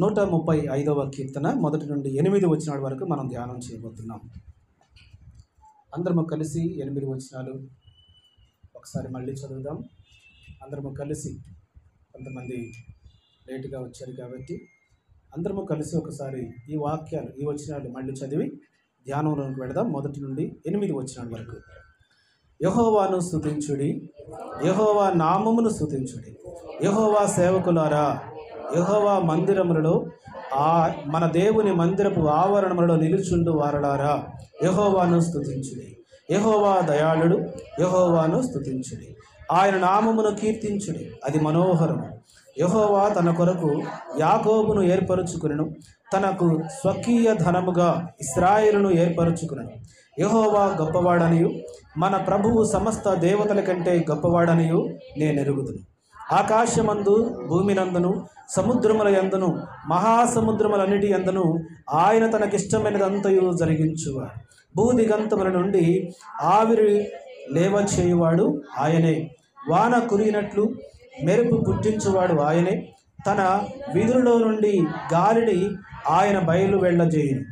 135వ కీర్తన 1 నుండి 8 వచనాల వరకు మనం ధ్యానం చేయబోతున్నాం. అందరము కలిసి 8 వచనాలు ఒకసారి మళ్ళీ చదువుదాం. అందరము కలిసి, కొంతమంది లేటుగా వచ్చారు కాబట్టి అందరము కలిసి ఒకసారి ఈ వాక్యాలు, ఈ వచనాలు మళ్ళీ చదివి ధ్యానంలోకి వెళదాం. 1 నుండి 8 వచనాల వరకు. యెహోవాను స్తుతించుడి, యెహోవా నామమును స్తుతించుడి. యెహోవా సేవకులారా, యెహోవా మందిరములలో మన దేవుని మందిరపు ఆవరణములలో నిలుచుండు వారలారా, యెహోవాను స్తుతించుడి. యెహోవా దయాళుడు, యెహోవాను స్తుతించుడి. ఆయన నామమును కీర్తించుడి, అది మనోహరము. యెహోవా తన కొరకు యాకోబును ఏర్పరచుకునెను, తనకు స్వకీయ ధనముగా ఇశ్రాయేలును ఏర్పరచుకునెను. యెహోవా గొప్పవాడనియు మన ప్రభువు సమస్త దేవతల కంటే గొప్పవాడనియు నేనెరుగుదును. ఆకాశమందు, భూమినందును, సముద్రముల యందును, మహాసముద్రములన్నిటి యందును ఆయన తనకిష్టమైనదంతయు జరిగించువాడు. భూదిగంతముల నుండి ఆవిరి లేవచేయువాడు ఆయనే. వాన కురిగినట్లు మెరుపు పుట్టించువాడు ఆయనే. తన విధులలో నుండి గాలిని ఆయన బయలు వెళ్ళజేయును.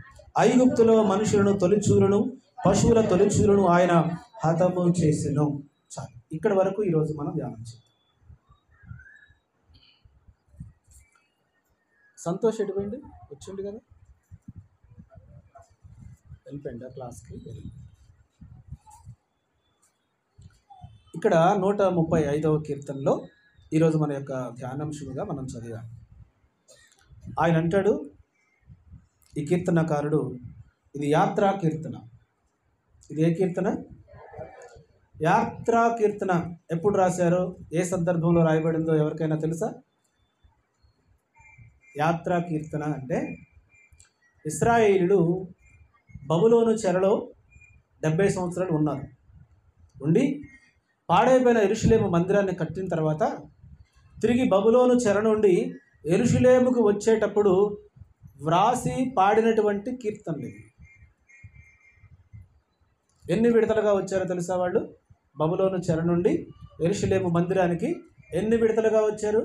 ఐగుప్తులో మనుషులను తొలిచూలును, పశువుల తొలిచూలును ఆయన హతము చేసెను. చాలు, ఇక్కడి వరకు ఈరోజు మనం ధ్యానం చేద్దాం. సంతోష్ ఎటుపోయింది? వచ్చిండు కదా, వెళ్ళిపోయింది క్లాస్కి. ఇక్కడ 135వ కీర్తనలో ఈరోజు మన యొక్క ధ్యానాంశముగా మనం చదివాం. ఆయన అంటాడు, ఈ కీర్తనకారుడు, ఇది యాత్రా కీర్తన. ఇది ఏ కీర్తన? యాత్రా కీర్తన. ఎప్పుడు రాశారో, ఏ సందర్భంలో రాయబడిందో ఎవరికైనా తెలుసా? యాత్రా కీర్తన అంటే ఇశ్రాయేలీయులు బబులోను చెరలో 70 సంవత్సరాలు ఉన్నారు. ఉండి పాడైపోయిన యెరూషలేము మందిరాన్ని కట్టిన తర్వాత తిరిగి బబులోను చెర నుండి యెరూషలేముకు వచ్చేటప్పుడు వ్రాసి పాడినటువంటి కీర్తనలు. ఎన్ని విడతలుగా వచ్చారో తెలుసా వాళ్ళు? బబులోను చెర నుండి యెరూషలేము మందిరానికి ఎన్ని విడతలుగా వచ్చారు?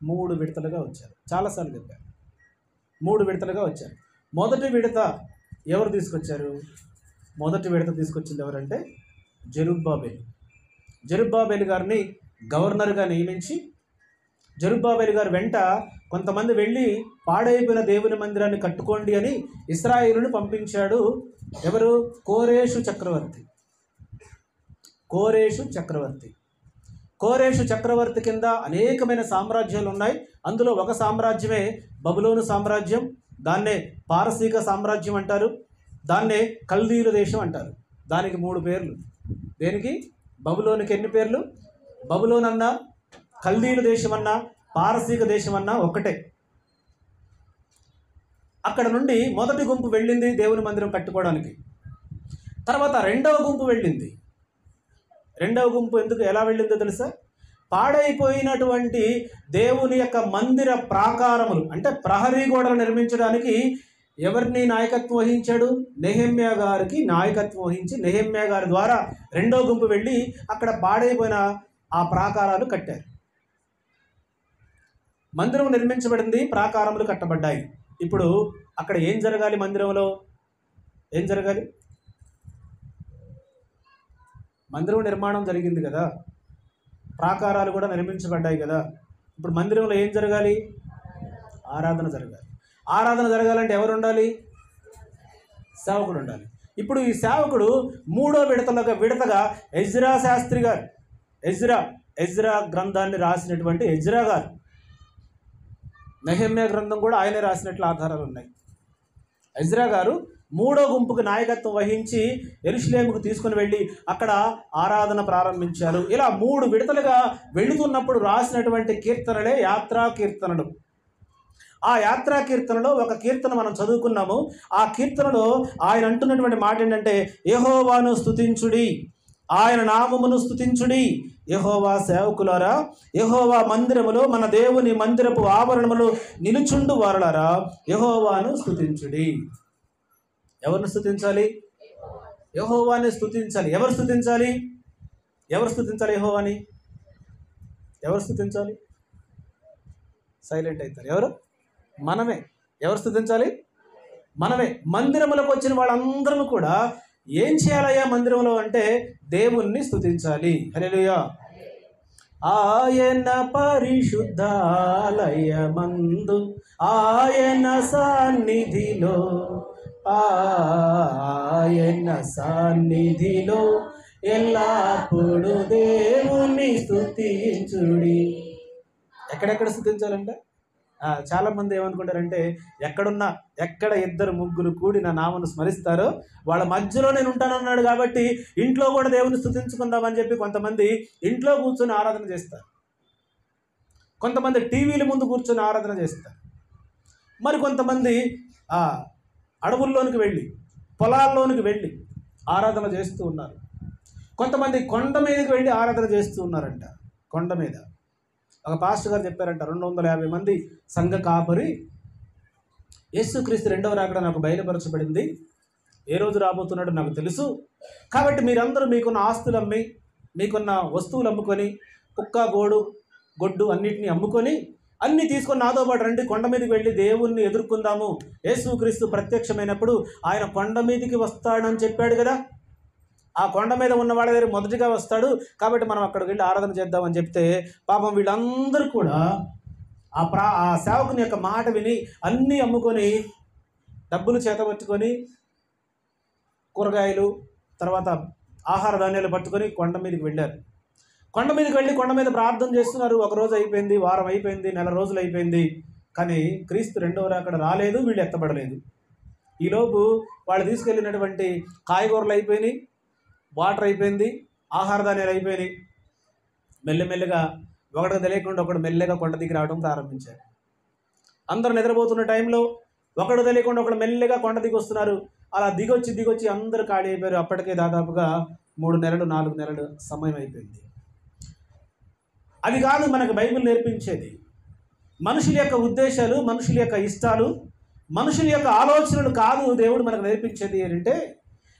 3 విడతలుగా వచ్చారు. చాలాసార్లు చెప్పారు, 3 విడతలుగా వచ్చారు. మొదటి విడత ఎవరు తీసుకొచ్చారు? మొదటి విడత తీసుకొచ్చింది ఎవరంటే జెరుబ్బాబెలు. జెరుబ్బాబెలు గారిని గవర్నర్గా నియమించి, జెరుబ్బాబెలు గారి వెంట కొంతమంది వెళ్ళి పాడైపోయిన దేవుని మందిరాన్ని కట్టుకోండి అని ఇశ్రాయేలును పంపించాడు. ఎవరు? కోరేషు చక్రవర్తి. కోరేషు చక్రవర్తి. కోరేషు చక్రవర్తి కింద అనేకమైన సామ్రాజ్యాలు ఉన్నాయి. అందులో ఒక సామ్రాజ్యమే బబులోను సామ్రాజ్యం. దాన్నే పారసీక సామ్రాజ్యం అంటారు, దాన్నే కల్దీయుల దేశం అంటారు. దానికి 3 పేర్లు. దేనికి? బబులోనికి ఎన్ని పేర్లు? బబులోన్ అన్నా, కల్దీయుల దేశం అన్నా, పారసీక దేశం అన్నా ఒక్కటే. అక్కడ నుండి మొదటి గుంపు వెళ్ళింది దేవుని మందిరం కట్టుకోవడానికి. తర్వాత రెండవ గుంపు వెళ్ళింది. రెండవ గుంపు ఎలా వెళ్ళిందో తెలుసా? పాడైపోయినటువంటి దేవుని యొక్క మందిర ప్రాకారములు, అంటే ప్రహరీ గోడలు నిర్మించడానికి ఎవరిని నాయకత్వం వహించాడు? నెహెమ్యా గారికి నాయకత్వం వహించి, నెహెమ్యా గారి ద్వారా రెండో గుంపు వెళ్ళి అక్కడ పాడైపోయిన ఆ ప్రాకారాలు కట్టారు. మందిరం నిర్మించబడింది, ప్రాకారములు కట్టబడ్డాయి. ఇప్పుడు అక్కడ ఏం జరగాలి? మందిరంలో ఏం జరగాలి? మందిరం నిర్మాణం జరిగింది కదా, ప్రాకారాలు కూడా నిర్మించబడ్డాయి కదా. ఇప్పుడు మందిరంలో ఏం జరగాలి? ఆరాధన జరగాలి. ఆరాధన జరగాలంటే ఎవరు ఉండాలి? సేవకుడు ఉండాలి. ఇప్పుడు ఈ సేవకుడు 3వ విడతగా ఎజ్రా శాస్త్రి గారు, ఎజ్రా గ్రంథాన్ని రాసినటువంటి ఎజ్రా గారు, నెహెమ్యా గ్రంథం కూడా ఆయనే రాసినట్లు ఆధారాలు ఉన్నాయి. ఎజ్రా గారు 3వ గుంపుకు నాయకత్వం వహించి యెరూషలేముకు తీసుకుని వెళ్ళి అక్కడ ఆరాధన ప్రారంభించారు. ఇలా 3 విడతలుగా వెళుతున్నప్పుడు రాసినటువంటి కీర్తనలే యాత్రా కీర్తనలు. ఆ యాత్రా కీర్తనలో ఒక కీర్తన మనం చదువుకున్నాము. ఆ కీర్తనలో ఆయన అంటున్నటువంటి మాట ఏంటంటే, యెహోవాను స్తుతించుడి, ఆయన నామమును స్తుతించుడి. యెహోవా సేవకులారా, యెహోవా మందిరములో మన దేవుని మందిరపు ఆవరణములో నిలుచుండు వారలారా, యెహోవాను స్తుతించుడి. ఎవరిని స్తుతించాలి? యెహోవాని స్తుతించాలి. ఎవరు స్తుతించాలి? యెహోవాని ఎవరు స్తుతించాలి? సైలెంట్ అవుతారు. ఎవరు? మనమే. ఎవరు స్తుతించాలి? మనమే. మందిరములకు వచ్చిన వాళ్ళందరూ కూడా ఏం చేయాలయ్యా మందిరంలో అంటే దేవుణ్ణి స్తుతించాలి. హల్లెలూయా. ఆయన పరిశుద్ధాలయమందు ఆయన సన్నిధిలో ఎల్లప్పుడు దేవుణ్ణి స్తుతించుడి. ఎక్కడెక్కడ స్తుతించాలంటే చాలామంది ఏమనుకుంటారంటే ఎక్కడ ఇద్దరు ముగ్గురు కూడి నా నామను స్మరిస్తారో వాళ్ళ మధ్యలో నేను ఉంటానన్నాడు కాబట్టి ఇంట్లో కూడా దేవుని స్తుతించుకుందామని చెప్పి కొంతమంది ఇంట్లో కూర్చొని ఆరాధన చేస్తారు, కొంతమంది టీవీల ముందు కూర్చొని ఆరాధన చేస్తారు, మరి కొంతమంది అడవుల్లోనికి వెళ్ళి పొలాల్లోనికి వెళ్ళి ఆరాధన చేస్తూ ఉన్నారు. కొంతమంది కొండ మీదకి వెళ్ళి ఆరాధన చేస్తూ ఉన్నారంట. కొండ మీద ఒక పాస్టర్ గారు చెప్పారంట, 250 మంది సంఘ కాపరి యేసుక్రీస్తు రెండవ రాకడ నాకు బయలుపరచబడింది, ఏ రోజు రాబోతున్నాడో నాకు తెలుసు, కాబట్టి మీరందరూ మీకున్న ఆస్తులు అమ్మి మీకున్న వస్తువులు అమ్ముకొని కుక్క గొడ్డు అన్నిటినీ అమ్ముకొని అన్నీ తీసుకొని నాతో పాటు రండి, కొండ మీదకి వెళ్ళి దేవుణ్ణి ఎదుర్కొందాము. యేసుక్రీస్తు ప్రత్యక్షమైనప్పుడు ఆయన కొండ మీదకి వస్తాడని చెప్పాడు కదా, ఆ కొండ మీద ఉన్న వాళ్ళ దగ్గర మొదటిగా వస్తాడు, కాబట్టి మనం అక్కడికి వెళ్ళి ఆరాధన చేద్దామని చెప్తే పాపం వీళ్ళందరూ కూడా ఆ సేవకుని యొక్క మాట విని అన్నీ అమ్ముకొని డబ్బులు చేతబట్టుకొని కూరగాయలు తర్వాత ఆహార ధాన్యాలు పట్టుకొని కొండ మీదకి వెళ్ళారు. కొండ మీదకి వెళ్ళి కొండ మీద ప్రార్థన చేస్తున్నారు. ఒక రోజు అయిపోయింది, వారం అయిపోయింది, నెల రోజులు అయిపోయింది, కానీ క్రీస్తు రెండవ రాకడ రాలేదు, వీళ్ళు ఎత్తబడలేదు. ఈలోపు వాళ్ళు తీసుకెళ్ళినటువంటి కాయగూరలు అయిపోయినాయి, వాటర్ అయిపోయింది, ఆహార ధాన్యాలు అయిపోయినాయి. మెల్లమెల్లగా ఒకటికి తెలియకుండా ఒకడు మెల్లగా కొండ దిగి రావడం ప్రారంభించారు. అందరూ నిద్రపోతున్న టైంలో ఒకడు తెలియకుండా ఒకడు మెల్లగా కొండ దిగి వస్తున్నారు. అలా దిగొచ్చి అందరూ ఖాళీ అయిపోయారు. అప్పటికే దాదాపుగా 3 నెలలు 4 నెలలు సమయం అయిపోయింది. అది కాదు మనకు బైబిల్ నేర్పించేది. మనుషుల యొక్క ఉద్దేశాలు, మనుషుల యొక్క ఇష్టాలు, మనుషుల యొక్క ఆలోచనలు కాదు దేవుడు మనకు నేర్పించేది. ఏంటంటే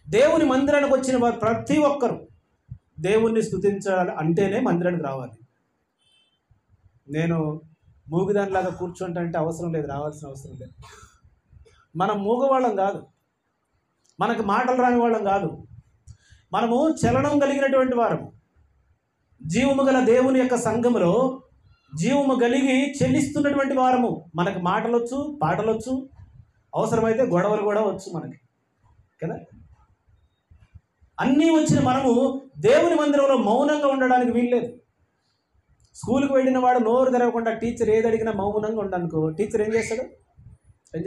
దేవుని మందిరానికి వచ్చిన వారు ప్రతి ఒక్కరు దేవుణ్ణి స్తుతించాలి అంటేనే మందిరానికి రావాలి. నేను మూగిదానిలాగా కూర్చుంటే అవసరం లేదు, రావాల్సిన అవసరం లేదు. మనం మూగవాళ్ళం కాదు, మనకు మాటలు రాని వాళ్ళం కాదు, మనము చలనం కలిగినటువంటి వారము. జీవము గల దేవుని యొక్క సంఘములో జీవము కలిగి చెల్లిస్తున్నటువంటి వారము. మనకు మాటలొచ్చు, పాటలొచ్చు, అవసరమైతే గొడవలు కూడా వచ్చు మనకి కదా. అన్నీ వచ్చిన మనము దేవుని మందిరంలో మౌనంగా ఉండడానికి వీల్లేదు. స్కూల్కి వెళ్ళిన వాడు నోరు తెరవకుండా టీచర్ ఏది అడిగినా మౌనంగా ఉండనుకో, టీచర్ ఏం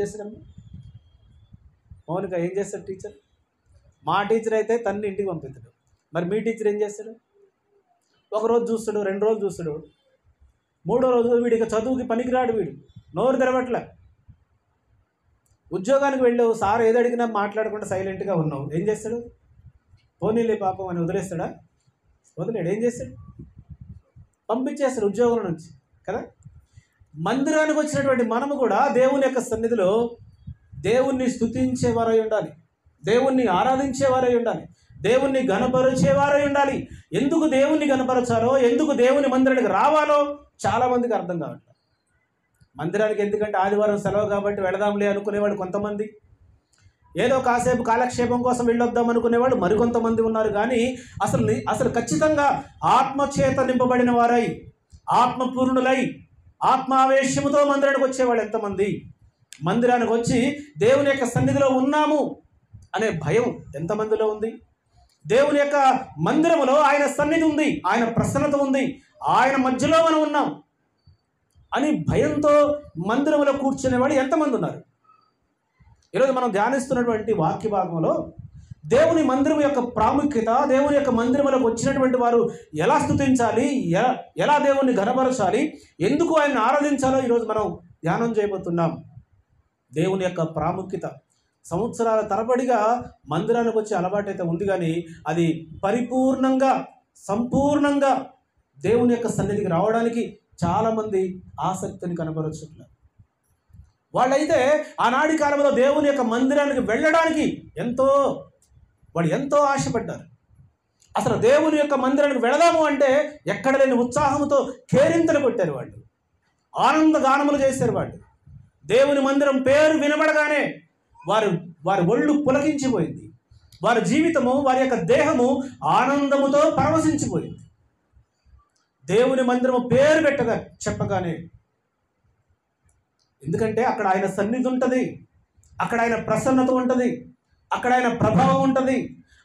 చేస్తాడమ్మా? మౌనిక ఏం చేస్తాడు టీచర్? మా టీచర్ అయితే తన్ని ఇంటికి పంపిస్తాడు. మరి మీ టీచర్ ఏం చేస్తాడు? ఒకరోజు చూస్తాడు, 2 రోజులు చూస్తాడు, 3వ రోజు వీడికి చదువుకి పనికిరాడు, వీడు నోరు తెరవట్లే. ఉద్యోగానికి వెళ్ళావు, సార్ ఏది అడిగినా మాట్లాడకుండా సైలెంట్గా ఉన్నావు, ఏం చేస్తాడు? పోనీలే పాపం అని వదిలేస్తాడా? వదిలేడు. ఏం చేస్తాడు? పంపించేస్తాడు ఉద్యోగం నుంచి కదా. మందిరానికి వచ్చినటువంటి మనము కూడా దేవుని యొక్క సన్నిధిలో దేవుణ్ణి స్తుతించేవారై ఉండాలి, దేవుణ్ణి ఆరాధించేవారై ఉండాలి, దేవుణ్ణి గణపరిచేవారై ఉండాలి. ఎందుకు దేవుణ్ణి గణపరచాలో, ఎందుకు దేవుని మందిరానికి రావాలో చాలామందికి అర్థం కావట్లేదు. మందిరానికి ఎందుకంటే ఆదివారం సెలవు కాబట్టి వెళదాంలే అనుకునేవాడు కొంతమంది, ఏదో కాసేపు కాలక్షేపం కోసం వెళ్ళొద్దాం అనుకునేవాడు మరికొంతమంది ఉన్నారు. కానీ అసలు ఖచ్చితంగా ఆత్మచేత నింపబడిన వారై, ఆత్మపూర్ణులై, ఆత్మావేశముతో మందిరానికి వచ్చేవాళ్ళు ఎంతమంది? మందిరానికి వచ్చి దేవుని యొక్క సన్నిధిలో ఉన్నాము అనే భయం ఎంతమందిలో ఉంది? దేవుని యొక్క మందిరములో ఆయన సన్నిధి ఉంది, ఆయన ప్రసన్నత ఉంది, ఆయన మధ్యలో మనం ఉన్నాం అని భయంతో మందిరంలో కూర్చునేవాడు ఎంతమంది ఉన్నారు? ఈరోజు మనం ధ్యానిస్తున్నటువంటి వాక్య భాగంలో దేవుని మందిరం యొక్క ప్రాముఖ్యత, దేవుని యొక్క మందిరంలోకి వచ్చినటువంటి వారు ఎలా స్తుతించాలి, ఎలా దేవుణ్ణి ఘనపరచాలి, ఎందుకు ఆయన్ని ఆరాధించాలో ఈరోజు మనం ధ్యానం చేయబోతున్నాం. దేవుని యొక్క ప్రాముఖ్యత సంవత్సరాల తరబడిగా మందిరానికి వచ్చే అలవాటైతే ఉంది, కానీ అది పరిపూర్ణంగా సంపూర్ణంగా దేవుని యొక్క సన్నిధికి రావడానికి చాలామంది ఆసక్తిని కనబరుచుతున్నారు. వాళ్ళైతే ఆనాటి కాలంలో దేవుని యొక్క మందిరానికి వెళ్ళడానికి ఎంతో ఆశపడ్డారు. అసలు దేవుని యొక్క మందిరానికి వెళదాము అంటే ఎక్కడ లేని ఉత్సాహంతో కేరింతలు కొట్టారు వాళ్ళు, ఆనంద గానములు చేశారు వాళ్ళు. దేవుని మందిరం పేరు వినబడగానే వారి ఒళ్ళు పులకించిపోయింది. వారి జీవితము, వారి యొక్క దేహము ఆనందముతో పరవశించిపోయింది. దేవుని మందిరము పేరు చెప్పగానే. ఎందుకంటే అక్కడ ఆయన సన్నిధి ఉంటుంది, అక్కడ ఆయన ప్రసన్నత ఉంటుంది, అక్కడ ఆయన ప్రభావం ఉంటుంది.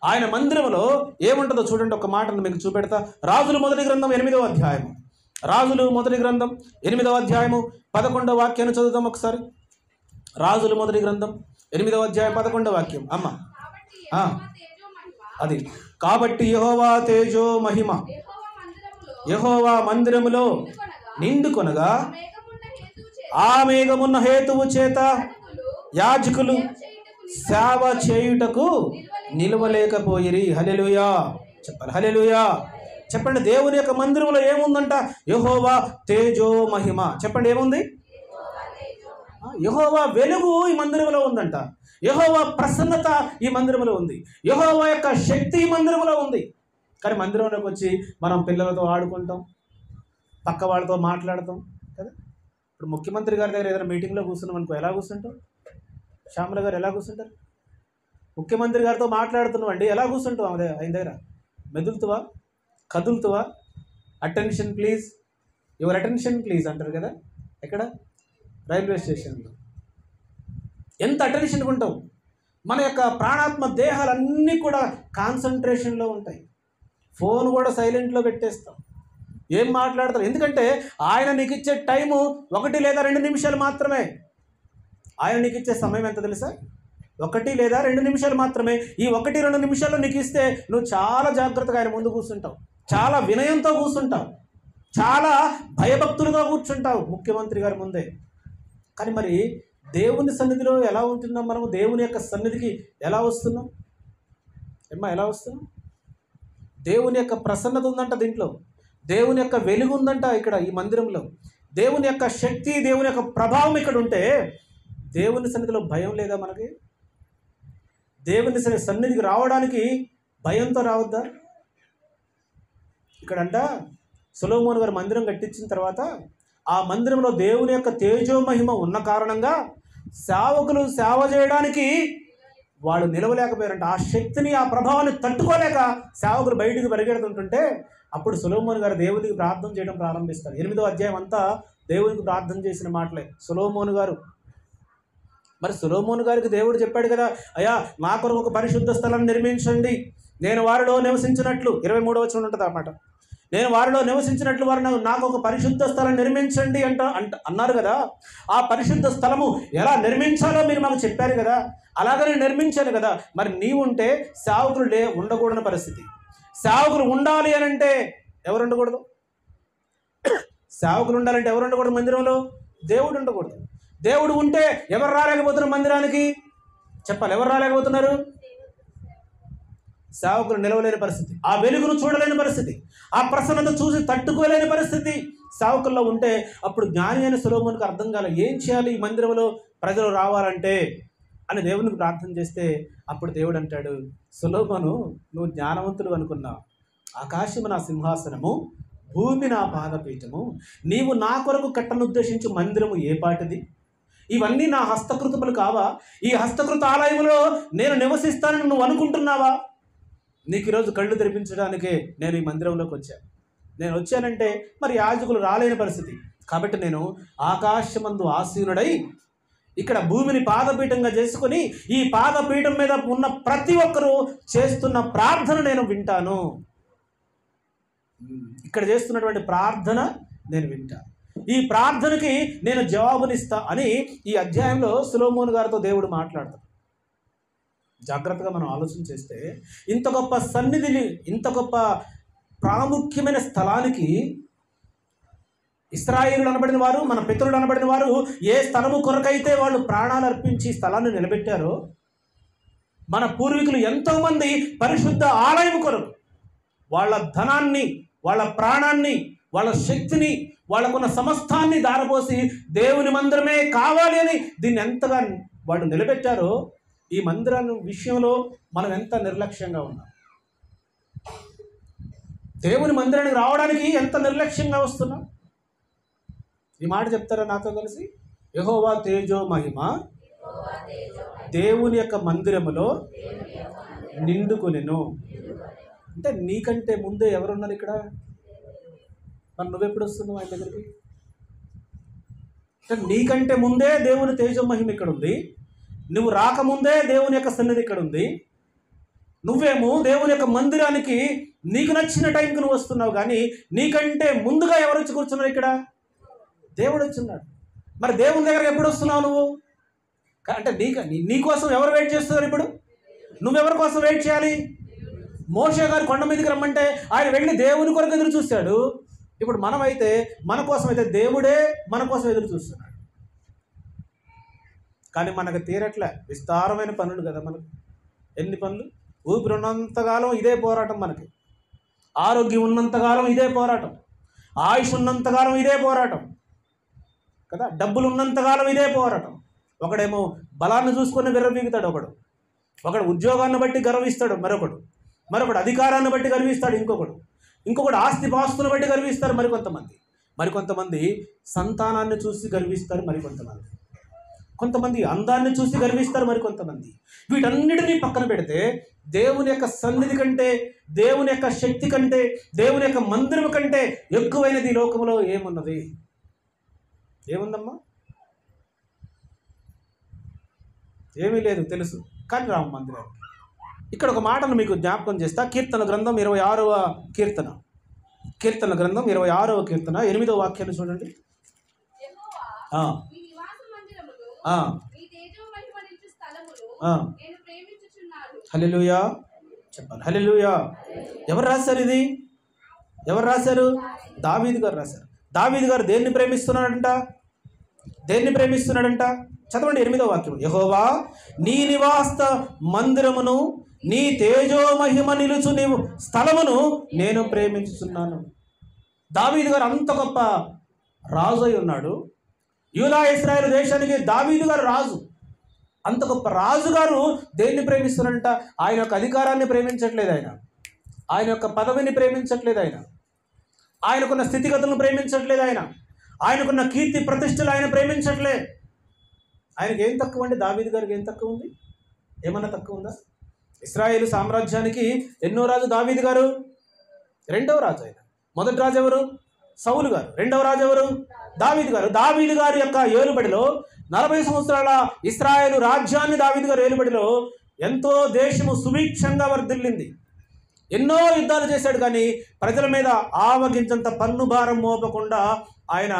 ఆయన మందిరంలో ఏముంటుందో చూడండి, ఒక మాటను మీకు చూపెడతా. రాజులు మొదటి గ్రంథం 8వ అధ్యాయము. రాజులు మొదటి గ్రంథం 8వ అధ్యాయము 11వ వాక్యాన్ని చదువుదాం ఒకసారి. రాజులు మొదటి గ్రంథం 8వ అధ్యాయం 11వ వాక్యం. అమ్మ అది కాబట్టి యెహోవా తేజో మహిమ యెహోవా మందిరములో నిండుకొనగా ఆ మేఘమున్న హేతువు చేత యాజకులు సేవ చేయుటకు నిలవలేకపోయిరి. హల్లెలూయా చెప్పాలి, హల్లెలూయా చెప్పండి. దేవుని యొక్క మందిరంలో ఏముందంట? యెహోవా తేజో మహిమ. చెప్పండి, ఏముంది? యెహోవా వెలుగు ఈ మందిరంలో ఉందంట. యెహోవా ప్రసన్నత ఈ మందిరంలో ఉంది. యెహోవా యొక్క శక్తి ఈ మందిరంలో ఉంది. కానీ మందిరంలోకి వచ్చి మనం పిల్లలతో ఆడుకుంటాం, పక్క వాళ్ళతో మాట్లాడతాం కదా. ఇప్పుడు ముఖ్యమంత్రి గారి దగ్గర ఏదైనా మీటింగ్లో కూర్చున్నాం అనుకో, ఎలా కూర్చుంటాం? శ్యామల గారు ఎలా కూర్చుంటారు? ముఖ్యమంత్రి గారితో మాట్లాడుతున్నాం అండి, ఎలా కూర్చుంటాం? అదే ఆయన దగ్గర మెదులుతువా, కదులుతువా? Attention please, your attention please అంటారు కదా. ఎక్కడ? రైల్వే స్టేషన్లో. ఎంత అటెన్షన్గా ఉంటాం. మన యొక్క ప్రాణాత్మ దేహాలన్నీ కూడా కాన్సన్ట్రేషన్లో ఉంటాయి. ఫోన్ కూడా సైలెంట్లో పెట్టేస్తాం. ఏం మాట్లాడతారు? ఎందుకంటే ఆయన నీకు ఇచ్చే టైము 1 లేదా 2 నిమిషాలు మాత్రమే. ఆయన నీకు ఇచ్చే సమయం ఎంత తెలుసా? 1 లేదా 2 నిమిషాలు మాత్రమే. ఈ 1-2 నిమిషాల్లో నీకు ఇస్తే నువ్వు చాలా జాగ్రత్తగా ఆయన ముందు కూర్చుంటావు, చాలా వినయంతో కూర్చుంటావు, చాలా భయభక్తులుగా కూర్చుంటావు ముఖ్యమంత్రి గారి ముందే. కానీ మరి దేవుని సన్నిధిలో ఎలా ఉంటున్నాం మనము? దేవుని యొక్క సన్నిధికి ఎలా వస్తున్నాం? ఎలా వస్తున్నాం? దేవుని యొక్క ప్రసన్నత ఉందంట దీంట్లో, దేవుని యొక్క వెలుగు ఉందంట ఇక్కడ ఈ మందిరంలో, దేవుని యొక్క శక్తి, దేవుని యొక్క ప్రభావం ఇక్కడ ఉంటే దేవుని సన్నిధిలో భయం లేదా మనకి? దేవుని సన్నిధికి రావడానికి భయంతో రావద్దా? ఇక్కడంట సొలొమోను గారు మందిరం కట్టించిన తర్వాత ఆ మందిరంలో దేవుని యొక్క తేజో మహిమ ఉన్న కారణంగా సేవకులు సేవ చేయడానికి వాళ్ళు నిలవలేకపోయారంట. ఆ శక్తిని, ఆ ప్రభావాన్ని తట్టుకోలేక సేవకులు బయటికి పరిగెడుతుంటుంటే అప్పుడు సొలొమోను గారు దేవునికి ప్రార్థన చేయడం ప్రారంభిస్తారు. 8వ అధ్యాయం అంతా దేవునికి ప్రార్థన చేసిన మాటలే సొలొమోను గారు. మరి సొలొమోను గారికి దేవుడు చెప్పాడు కదా, అయ్యా నా కొరకు ఒక పరిశుద్ధ స్థలాన్ని నిర్మించండి, నేను వారిలో నివసించినట్లు. 23వ వచనం ఉంటుంది అన్నమాట. నేను వారిలో నివసించినట్లు వారు నాకు ఒక పరిశుద్ధ స్థలం నిర్మించండి అన్నారు కదా. ఆ పరిశుద్ధ స్థలము ఎలా నిర్మించాలో మీరు మాకు చెప్పారు కదా, అలాగనే నిర్మించాను కదా. మరి నీవుంటే సేవకులు ఉండకూడని పరిస్థితి. సేవకులు ఉండాలి అని అంటే ఎవరు ఉండకూడదు? సేవకులు ఉండాలంటే ఎవరు ఉండకూడదు మందిరంలో? దేవుడు ఉండకూడదు. దేవుడు ఉంటే ఎవరు రాలేకపోతున్నారు మందిరానికి? చెప్పాలి, ఎవరు రాలేకపోతున్నారు? సేవకులు నిలవలేని పరిస్థితి, ఆ వెలుగును చూడలేని పరిస్థితి, ఆ ప్రసన్నత చూసి తట్టుకోలేని పరిస్థితి సేవకుల్లో ఉంటే అప్పుడు జ్ఞాని అయిన సొలొమోనుకు అర్థం కాలే, ఏం చేయాలి ఈ మందిరంలో ప్రజలు రావాలంటే అని దేవునికి ప్రార్థన చేస్తే అప్పుడు దేవుడు అంటాడు, సొలొమోను నువ్వు జ్ఞానవంతుడు అనుకున్నావు, ఆకాశము నా సింహాసనము, భూమి నా పాదపీఠము, నీవు నా కొరకు కట్టనుద్దేశించి మందిరము ఏ పాటిది? ఇవన్నీ నా హస్తకృతములు కావా? ఈ హస్తకృత ఆలయంలో నేను నివసిస్తానని నువ్వు అనుకుంటున్నావా? నీకు ఈరోజు కళ్ళు తెరిపించడానికే నేను ఈ మందిరంలోకి వచ్చాను. నేను వచ్చానంటే మరి యాజకులు రాలేని పరిస్థితి కాబట్టి నేను ఆకాశమందు ఆసీనుడై ఇక్కడ భూమిని పాదపీఠంగా చేసుకొని ఈ పాదపీఠం మీద ఉన్న ప్రతి ఒక్కరూ చేస్తున్న ప్రార్థన నేను వింటాను. ఇక్కడ చేస్తున్నటువంటి ప్రార్థన నేను వింటాను, ఈ ప్రార్థనకి నేను జవాబునిస్తా అని ఈ అధ్యాయంలో సొలొమోను గారితో దేవుడు మాట్లాడతాడు. జాగ్రత్తగా మనం ఆలోచన చేస్తే ఇంత గొప్ప సన్నిధిని, ఇంత గొప్ప ప్రాముఖ్యమైన స్థలానికి ఇశ్రాయేలులు అనబడిన వారు, మన పితరులు అనబడిన వారు ఏ స్థలము కొరకైతే వాళ్ళు ప్రాణాలు అర్పించి స్థలాన్ని నిలబెట్టారో, మన పూర్వీకులు ఎంతోమంది పరిశుద్ధ ఆలయం కొరకు వాళ్ళ ధనాన్ని, వాళ్ళ ప్రాణాన్ని, వాళ్ళ శక్తిని, వాళ్ళకున్న సమస్తాన్ని దారపోసి దేవుని మందిరమే కావాలి అని దీన్ని ఎంతగా వాళ్ళు నిలబెట్టారో, ఈ మందిరం విషయంలో మనం ఎంత నిర్లక్ష్యంగా ఉన్నాం. దేవుని మందిరానికి రావడానికి ఎంత నిర్లక్ష్యంగా వస్తున్నాం. ఈ మాట చెప్తారా నాతో కలిసి? యెహోవా తేజో మహిమ దేవుని యొక్క మందిరములో నిండుకొనెను. అంటే నీకంటే ముందే ఎవరున్నారు ఇక్కడ? మరి నువ్వెప్పుడు వస్తున్నావు ఆయన దగ్గరికి? అంటే నీకంటే ముందే దేవుని తేజో మహిమ ఇక్కడ ఉంది. నువ్వు రాకముందే దేవుని యొక్క సన్నిధి ఇక్కడ ఉంది. నువ్వేమో దేవుని యొక్క మందిరానికి నీకు నచ్చిన టైంకి నువ్వు వస్తున్నావు, కానీ నీకంటే ముందుగా ఎవరు వచ్చి కూర్చున్నారు ఇక్కడ? దేవుడు వచ్చున్నాడు. మరి దేవుని దగ్గర ఎప్పుడు వస్తున్నావు నువ్వు? అంటే నీకోసం ఎవరు వెయిట్ చేస్తున్నారు ఇప్పుడు? నువ్వెవరి కోసం వెయిట్ చేయాలి? మోషే గారు కొండ మీదకి రమ్మంటే ఆయన వెళ్ళి దేవుని కొరకు ఎదురు చూశాడు. ఇప్పుడు మనమైతే మన కోసం అయితే దేవుడే మన కోసం ఎదురు చూస్తున్నాడు. కానీ మనకు తీరట్లే, విస్తారమైన పనులు కదా మనకు. ఎన్ని పనులు? ఊపిరి ఉన్నంతకాలం ఇదే పోరాటం మనకి, ఆరోగ్యం ఉన్నంతకాలం ఇదే పోరాటం, ఆయుష్ ఉన్నంతకాలం ఇదే పోరాటం కదా, డబ్బులు ఉన్నంతకాలం ఇదే పోరాటం. ఒకడేమో బలాన్ని చూసుకొని విర్రవీగుతాడు, ఒకడు ఉద్యోగాన్ని బట్టి గర్విస్తాడు, మరొకడు అధికారాన్ని బట్టి గర్విస్తాడు, ఇంకొకడు ఆస్తి పాస్తులను బట్టి గర్విస్తారు మరికొంతమంది సంతానాన్ని చూసి గర్విస్తారు, కొంతమంది అందాన్ని చూసి గర్విస్తారు, మరికొంతమంది. వీటన్నిటినీ పక్కన పెడితే దేవుని యొక్క సన్నిధి కంటే, దేవుని యొక్క శక్తి కంటే, దేవుని యొక్క మందిరం కంటే ఎక్కువైనది ఈ లోకంలో ఏమున్నది? ఏముందమ్మా? ఏమీ లేదు, తెలుసు. కానీ రామ మందిరానికి ఇక్కడ ఒక మాటను మీకు జ్ఞాపకం చేస్తా. కీర్తన గ్రంథం 26వ కీర్తన, 26వ కీర్తన 8వ వాక్యాన్ని చూడండి. హల్లెలూయా చెప్పాలి. హల్లెలూయా. ఎవరు రాశారు ఇది? ఎవరు రాశారు? దావీదు గారు రాశారు. దావీదు గారు దేన్ని ప్రేమిస్తున్నాడంట? చదవండి 8వ వాక్యం. యెహోవా నీ నివాస మందిరమును, నీ తేజో మహిమ నిలుచు నీవు స్థలమును నేను ప్రేమించుచున్నాను. దావీదు గారు అంత గొప్ప రాజు అయి ఉన్నాడు. యూదా ఇశ్రాయేలు దేశానికి దావీదు గారు రాజు. అంత గొప్ప రాజుగారు దేన్ని ప్రేమిస్తున్నారంట? ఆయన యొక్క అధికారాన్ని ప్రేమించట్లేదు, ఆయన యొక్క పదవిని ప్రేమించట్లేదు, ఆయనకున్న స్థితిగతులను ప్రేమించట్లేదు, ఆయనకున్న కీర్తి ప్రతిష్టలు ఆయన ప్రేమించట్లే. ఆయనకి ఏం తక్కువ అండి? దావీదు గారికి ఏం తక్కువ ఉంది? ఏమన్నా తక్కువ ఉందా? ఇశ్రాయేలు సామ్రాజ్యానికి ఎన్నో రాజు దావీదు గారు? 2వ రాజు. ఆయన మొదటి రాజు ఎవరు? సౌలు గారు. 2వ రాజు ఎవరు? దావీదు గారు. దావీదు గారి యొక్క ఏలుబడిలో 40 సంవత్సరాల ఇశ్రాయేలు రాజ్యాన్ని దావీదు గారు ఏలుబడిలో ఎంతో దేశము సుభిక్షంగా వర్ధిల్లింది. ఎన్నో యుద్ధాలు చేశాడు, కానీ ప్రజల మీద ఆవగించంత పన్ను భారం మోపకుండా ఆయన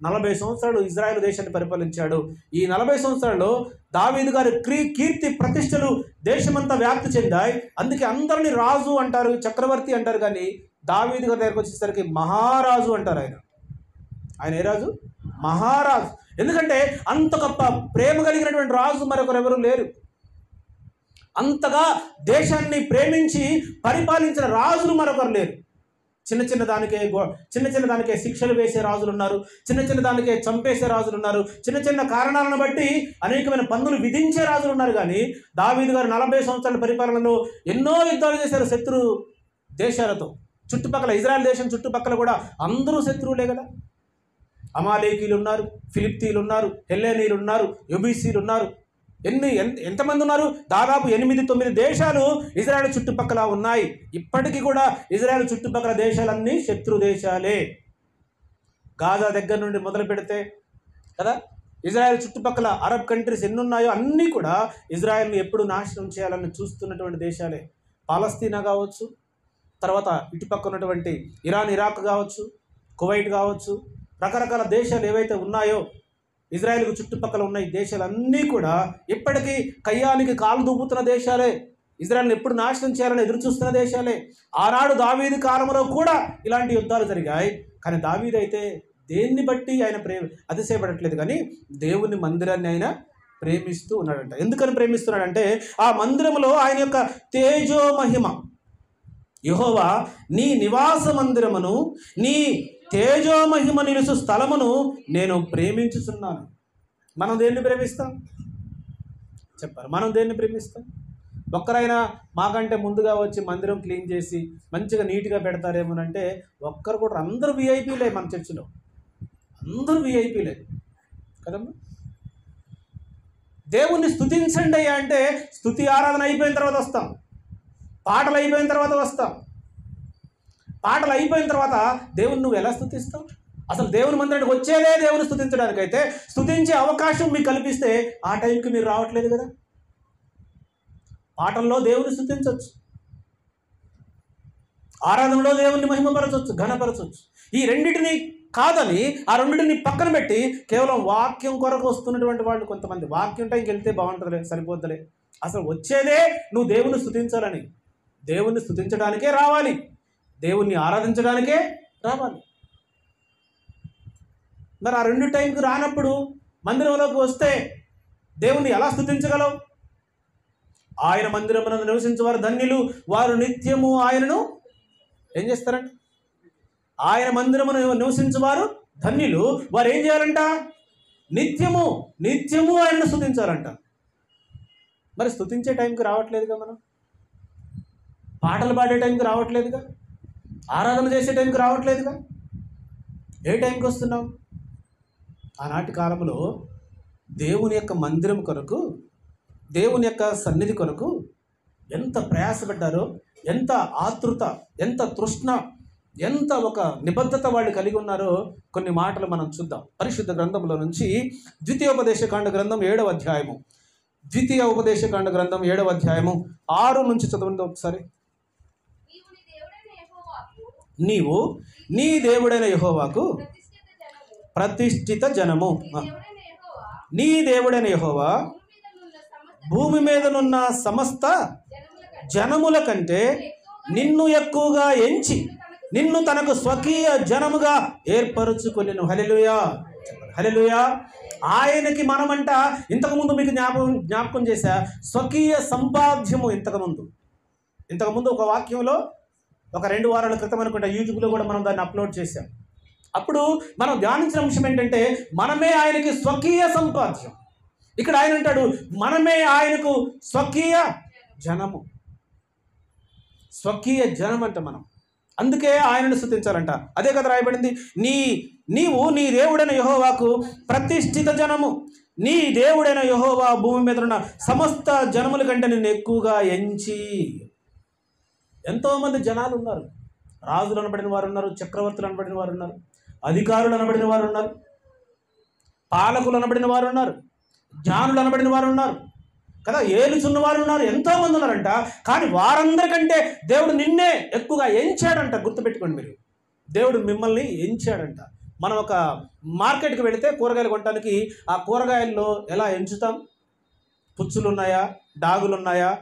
40 సంవత్సరాలు ఇజ్రాయెల్ దేశాన్ని పరిపాలించాడు. ఈ 40 సంవత్సరాల్లో దావీదు గారి కీర్తి ప్రతిష్టలు దేశమంతా వ్యాప్తి చెందాయి. అందుకే అందరిని రాజు అంటారు, చక్రవర్తి అంటారు, కానీ దావీదు గారి దగ్గరకు వచ్చేసరికి మహారాజు అంటారు. ఆయన ఏ రాజు? మహారాజు. ఎందుకంటే అంత గొప్ప ప్రేమ కలిగినటువంటి రాజు మరొకరెవరూ లేరు. అంతగా దేశాన్ని ప్రేమించి పరిపాలించిన రాజులు మరొకరు లేరు. చిన్న చిన్న దానికే శిక్షలు వేసే రాజులు ఉన్నారు, చిన్న దానికే చంపేసే రాజులు ఉన్నారు, చిన్న కారణాలను బట్టి అనేకమైన పన్నులు విధించే రాజులు ఉన్నారు. కానీ దావీదు గారు 40 సంవత్సరాల పరిపాలనలో ఎన్నో యుద్ధాలు చేశారు శత్రు దేశాలతో. చుట్టుపక్కల ఇజ్రాయెల్ దేశం చుట్టుపక్కల కూడా అందరూ శత్రువులే కదా. అమాలేకీలు ఉన్నారు, ఫిలిప్తీలు ఉన్నారు, హెల్లెనీలు ఉన్నారు, యెబూసీలు ఉన్నారు. ఎంతమంది ఉన్నారు? దాదాపు 8-9 దేశాలు ఇజ్రాయెల్ చుట్టుపక్కల ఉన్నాయి. ఇప్పటికీ కూడా ఇజ్రాయెల్ చుట్టుపక్కల దేశాలన్నీ శత్రు దేశాలే. గాజా దగ్గర నుండి మొదలు పెడితే కదా, ఇజ్రాయెల్ చుట్టుపక్కల అరబ్ కంట్రీస్ ఎన్ని ఉన్నాయో అన్నీ కూడా ఇజ్రాయెల్ని ఎప్పుడు నాశనం చేయాలని చూస్తున్నటువంటి దేశాలే. పాలస్తీనా కావచ్చు, తర్వాత ఇటుపక్క ఉన్నటువంటి ఇరాన్, ఇరాక్ కావచ్చు, కువైట్ కావచ్చు, రకరకాల దేశాలు ఏవైతే ఉన్నాయో ఇజ్రాయెల్కు చుట్టుపక్కల ఉన్న ఈ దేశాలన్నీ కూడా ఇప్పటికీ కయ్యానికి కాలు దువ్వుతున్న దేశాలే. ఇజ్రాయెల్ని ఎప్పుడు నాశనం చేయాలని ఎదురు చూస్తున్న దేశాలే. ఆనాడు దావీదు కాలంలో కూడా ఇలాంటి యుద్ధాలు జరిగాయి. కానీ దావీదు అయితే దేన్ని బట్టి ఆయన అతిశయపడట్లేదు, కానీ దేవుని మందిరాన్ని ఆయన ప్రేమిస్తూ ఉన్నాడంట. ఎందుకని ప్రేమిస్తున్నాడంటే ఆ మందిరంలో ఆయన యొక్క తేజో మహిమ, యెహోవా నీ నివాస మందిరమును, నీ తేజో మహిమ నిలుసు స్థలమును నేను ప్రేమించుచున్నాను. మనం దేన్ని ప్రేమిస్తాం? చెప్పారు. మనం దేన్ని ప్రేమిస్తాం? ఒక్కరైనా మాకంటే ముందుగా వచ్చి మందిరం క్లీన్ చేసి మంచిగా నీట్గా పెడతారేమోనంటే ఒక్కరు కూడా. అందరూ విఐపీలే మన చర్చిలో, అందరూ విఐపీలే కదమ్మా. దేవుణ్ణి స్తుతించండి అయ్యా అంటే స్తుతి ఆరాధన అయిపోయిన తర్వాత వస్తాం, పాటలు అయిపోయిన తర్వాత వస్తాం. పాటలు అయిపోయిన తర్వాత దేవుని నువ్వు ఎలా స్తుతిస్తావు? అసలు దేవుని మందిరానికి వచ్చేదే దేవుని స్తుతించడానికైతే స్తుతించే అవకాశం మీకు కల్పిస్తే ఆ టైంకి మీరు రావట్లేదు కదా. పాటల్లో దేవుని స్తుతించవచ్చు, ఆరాధనలో దేవుణ్ణి మహిమపరచవచ్చు, ఘనపరచవచ్చు. ఈ రెండింటిని కాదని ఆ రెండింటిని పక్కన పెట్టి కేవలం వాక్యం కొరకు వస్తున్నటువంటి వాళ్ళు కొంతమంది, వాక్యం టైంకి వెళ్తే బాగుంటుందిలే, సరిపోద్దులే. అసలు వచ్చేదే నువ్వు దేవుణ్ణి స్తుతించాలని, దేవుణ్ణి స్తుతించడానికే రావాలి, దేవుణ్ణి ఆరాధించడానికే రావాలి. మరి ఆ రెండు టైంకి రానప్పుడు మందిరంలోకి వస్తే దేవుణ్ణి ఎలా స్తుతించగలవు? ఆయన మందిరమునందు నివసించేవారు ధన్యులు, వారు నిత్యము ఆయనను ఏం చేస్తారంట? ఆయన మందిరమును నివసించేవారు ధన్యులు, వారు ఏం చేయాలంట? నిత్యము నిత్యము ఆయనను స్తుతించాలంట. మరి స్తుతించే టైంకి రావట్లేదుగా, మనం పాటలు పాడే టైంకి రావట్లేదుగా, ఆరాధన చేసే టైంకి రావట్లేదుగా. ఏ టైంకి వస్తున్నావు? ఆనాటి కాలంలో దేవుని యొక్క మందిరం కొరకు, దేవుని యొక్క సన్నిధి కొరకు ఎంత ప్రయాసపడ్డారో, ఎంత ఆతృత, ఎంత తృష్ణ, ఎంత ఒక నిబద్ధత వాళ్ళు కలిగి ఉన్నారో కొన్ని మాటలు మనం చూద్దాం. పరిశుద్ధ గ్రంథంలో నుంచి ద్వితీయోపదేశకాండ గ్రంథం 7వ అధ్యాయము, ద్వితీయోపదేశకాండ గ్రంథం 7వ అధ్యాయము 6 నుంచి చదవండి ఒకసారి. నీవు నీ దేవుడైన యెహోవాకు ప్రతిష్ఠిత జనము. నీ దేవుడైన యెహోవా భూమి మీదనున్న సమస్త జనముల కంటే నిన్ను ఎక్కువగా ఎంచి నిన్ను తనకు స్వకీయ జనముగా ఏర్పరచుకొనెను. హల్లెలూయా, హల్లెలూయా. ఆయనకి మనమంట ఇంతకుముందు మీకు జ్ఞాపకం చేశా, స్వకీయ సంపాద్యము. ఇంతకుముందు ఒక వాక్యంలో ఒక 2 వారాల క్రితం అనుకుంటా యూట్యూబ్లో కూడా మనం దాన్ని అప్లోడ్ చేశాం. అప్పుడు మనం ధ్యానించిన అంశం ఏంటంటే మనమే ఆయనకి స్వకీయ సంపాద్యం. ఇక్కడ ఆయన అంటాడు మనమే ఆయనకు స్వకీయ జనము. స్వకీయ జనం అంట మనం, అందుకే ఆయనను స్తుతించాలంట. అదే కదా రాయబడింది, నీవు నీ దేవుడైన యెహోవాకు ప్రతిష్ఠిత జనము. నీ దేవుడైన యెహోవా భూమి మీద ఉన్న సమస్త జనముల కంటే నిన్ను ఎక్కువగా ఎంచి. ఎంతోమంది జనాలు ఉన్నారు, రాజులు అనబడిన వారు ఉన్నారు, చక్రవర్తులు అనబడిన వారు ఉన్నారు, అధికారులు అనబడిన వారు ఉన్నారు, పాలకులు అనబడిన వారు ఉన్నారు, జ్ఞానులు అనబడిన వారు ఉన్నారు కదా, ఏలుచున్న వారు ఉన్నారు, ఎంతోమంది ఉన్నారంట. కానీ వారందరికంటే దేవుడు నిన్నే ఎక్కువగా ఎంచాడంట. గుర్తుపెట్టుకోండి మీరు, దేవుడు మిమ్మల్ని ఎంచాడంట. మనం ఒక మార్కెట్కి వెళితే కూరగాయలు కొనడానికి ఆ కూరగాయల్లో ఎలా ఎంచుతాం? పుచ్చులు ఉన్నాయా, డాగులు ఉన్నాయా,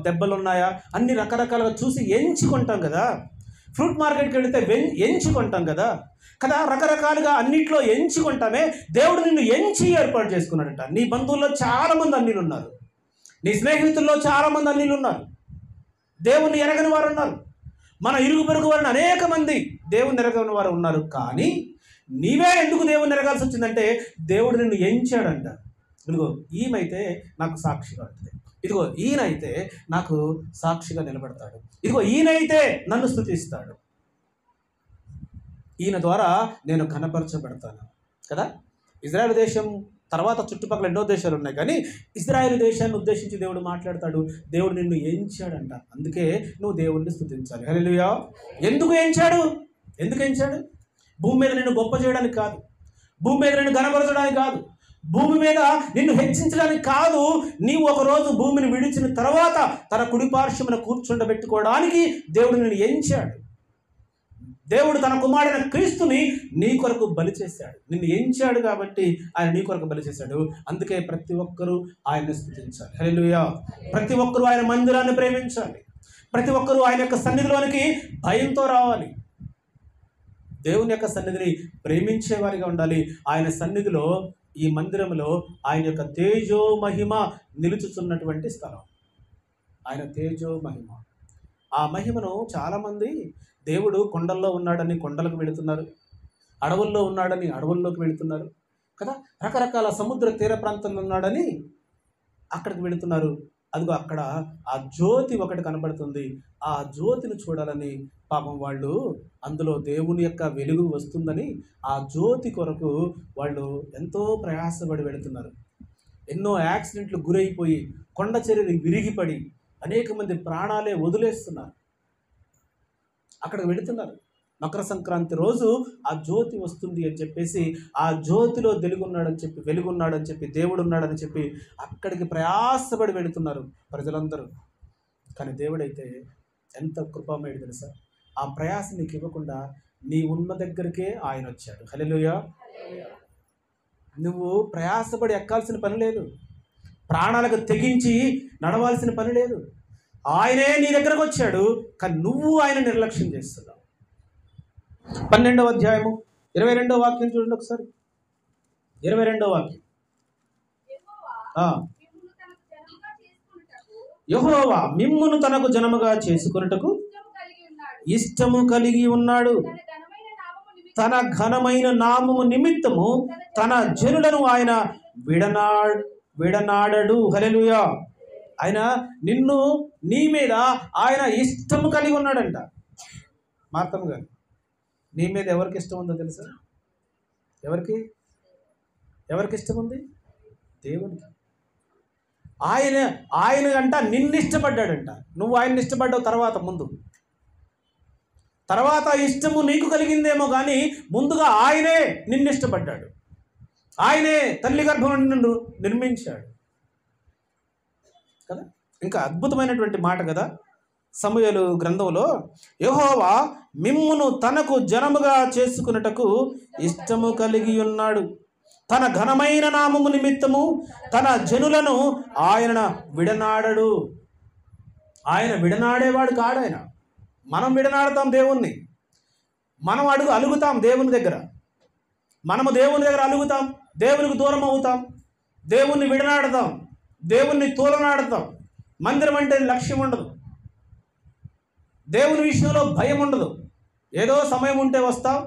దెబ్బలు ఉన్నాయా, అన్ని రకరకాలుగా చూసి ఎంచుకుంటాం కదా. ఫ్రూట్ మార్కెట్కి వెళితే ఎంచుకుంటాం కదా. రకరకాలుగా అన్నిట్లో ఎంచుకుంటామే. దేవుడు నిన్ను ఎంచి ఏర్పాటు చేసుకున్నాడంట. నీ బంధువుల్లో చాలామంది అన్నిలు ఉన్నారు, నీ స్నేహితుల్లో చాలామంది అన్నిలు ఉన్నారు, దేవుణ్ణి ఎరగని వారు ఉన్నారు, మన ఇరుగు పొరుగు వారిని అనేక మంది దేవుని ఎరగని వారు ఉన్నారు. కానీ నీవే ఎందుకు దేవుణ్ణి ఎరగాల్సి వచ్చిందంటే దేవుడు నిన్ను ఎంచాడంట. ఇదిగో ఈమెయితే నాకు సాక్షిగా ఉంటుంది, ఇదిగో ఈయనైతే నాకు సాక్షిగా నిలబడతాడు, ఇదిగో ఈయనైతే నన్ను స్తుతిస్తాడు, ఈయన ద్వారా నేను ఘనపరచబడతాను కదా. ఇజ్రాయెల్ దేశం తర్వాత చుట్టుపక్కల ఎన్నో దేశాలు ఉన్నాయి, కానీ ఇజ్రాయెల్ దేశాన్ని ఉద్దేశించి దేవుడు మాట్లాడతాడు. దేవుడు నిన్ను ఎంచాడంట, అందుకే నువ్వు దేవుణ్ణి స్తుతించాలి. హల్లెలూయా. ఎందుకు ఎంచాడు? భూమి మీద నిన్ను గొప్ప చేయడానికి కాదు, భూమి మీద నిన్ను ఘనపరచడానికి కాదు, భూమి మీద నిన్ను హెచ్చించడానికి కాదు. నీవు ఒకరోజు భూమిని విడిచిన తర్వాత తన కుడిపార్శ్వమున కూర్చుండబెట్టుకోవడానికి దేవుడు నిన్ను ఎంచాడు. దేవుడు తన కుమారుడైన క్రీస్తుని నీ కొరకు బలి చేశాడు. నిన్ను ఎంచాడు కాబట్టి ఆయన నీ కొరకు బలి చేశాడు. అందుకే ప్రతి ఒక్కరూ ఆయన్ని స్తుతించాలి. హల్లెలూయా. ప్రతి ఒక్కరూ ఆయన మందిరాన్ని ప్రేమించాలి. ప్రతి ఒక్కరూ ఆయన యొక్క సన్నిధిలోనికి భయంతో రావాలి. దేవుని యొక్క సన్నిధిని ప్రేమించేవారిగా ఉండాలి. ఆయన సన్నిధిలో, ఈ మందిరంలో ఆయన యొక్క తేజో మహిమ నిలుచుతున్నటువంటి స్థలం. ఆయన తేజో మహిమ, ఆ మహిమను చాలామంది దేవుడు కొండల్లో ఉన్నాడని కొండలకు వెళుతున్నారు, అడవుల్లో ఉన్నాడని అడవుల్లోకి వెళుతున్నారు కదా, రకరకాల సముద్ర తీర ప్రాంతంలో ఉన్నాడని అక్కడికి వెళుతున్నారు. అదిగో అక్కడ ఆ జ్యోతి ఒకటి కనబడుతుంది, ఆ జ్యోతిని చూడాలని పాపం వాళ్ళు, అందులో దేవుని యొక్క వెలుగు వస్తుందని ఆ జ్యోతి కొరకు వాళ్ళు ఎంతో ప్రయాసపడి వెళుతున్నారు. ఎన్నో యాక్సిడెంట్లు గురైపోయి కొండ చర్యలు విరిగిపడి అనేక మంది ప్రాణాలే వదిలేస్తున్నారు. అక్కడికి వెళుతున్నారు. మకర సంక్రాంతి రోజు ఆ జ్యోతి వస్తుంది అని చెప్పేసి, ఆ జ్యోతిలో వెలుగున్నాడని చెప్పి దేవుడు ఉన్నాడని చెప్పి అక్కడికి ప్రయాసపడి వెళుతున్నారు ప్రజలందరూ. కానీ దేవుడైతే ఎంత కృపామయుడు తెలుసా, ఆ ప్రయాస నీకు ఇవ్వకుండా నీ ఉన్న దగ్గరికే ఆయన వచ్చాడు. హల్లెలూయా. నువ్వు ప్రయాసపడి ఎక్కాల్సిన పని లేదు, ప్రాణాలకు తెగించి నడవాల్సిన పని లేదు. ఆయనే నీ దగ్గరకు వచ్చాడు, కానీ నువ్వు ఆయన నిర్లక్ష్యం చేస్తున్నావు. 12వ అధ్యాయము 22వ వాక్యం చూడండి ఒకసారి. 22వ వాక్యం. యెహోవా మిమ్మును తనకు జనముగా చేసుకొనుటకు ఇష్టము కలిగి ఉన్నాడు. తన ఘనమైన నామము నిమిత్తము తన జనులను ఆయన విడనాడడు. హల్లెలూయా. ఆయన నీ మీద ఆయన ఇష్టము కలిగి ఉన్నాడంట. మార్తమ్మ గారు, నీ మీద ఎవరికి ఇష్టం ఉందో తెలుసా? ఎవరికి ఇష్టం ఉంది? దేవునికి. ఆయన అంట నిన్ను ఇష్టపడ్డాడంట. నువ్వు ఆయన్ని ఇష్టపడ్డావు తర్వాత ఇష్టము నీకు కలిగిందేమో కానీ ముందుగా ఆయనే నిన్ను ఇష్టపడ్డాడు. ఆయనే తల్లి గర్భం నిన్ను నిర్మించాడు కదా. ఇంకా అద్భుతమైనటువంటి మాట కదా సమూయేలు గ్రంథంలో, యెహోవా మిమ్మును తనకు జనముగా చేసుకున్నటకు ఇష్టము కలిగి ఉన్నాడు. తన ఘనమైన నామము నిమిత్తము తన జనులను ఆయన విడనాడడు. ఆయన విడనాడేవాడు కాడు. ఆయన మనం విడనాడతాం దేవుణ్ణి. మనం అలుగుతాం దేవుని దగ్గర. మనము దేవుని దగ్గర అలుగుతాం, దేవునికి దూరం అవుతాం, దేవుణ్ణి విడనాడతాం, దేవుణ్ణి తూలనాడతాం. మందిరం అంటే లక్ష్యం ఉండదు, దేవుని విషయంలో భయం ఉండదు. ఏదో సమయం ఉంటే వస్తాం.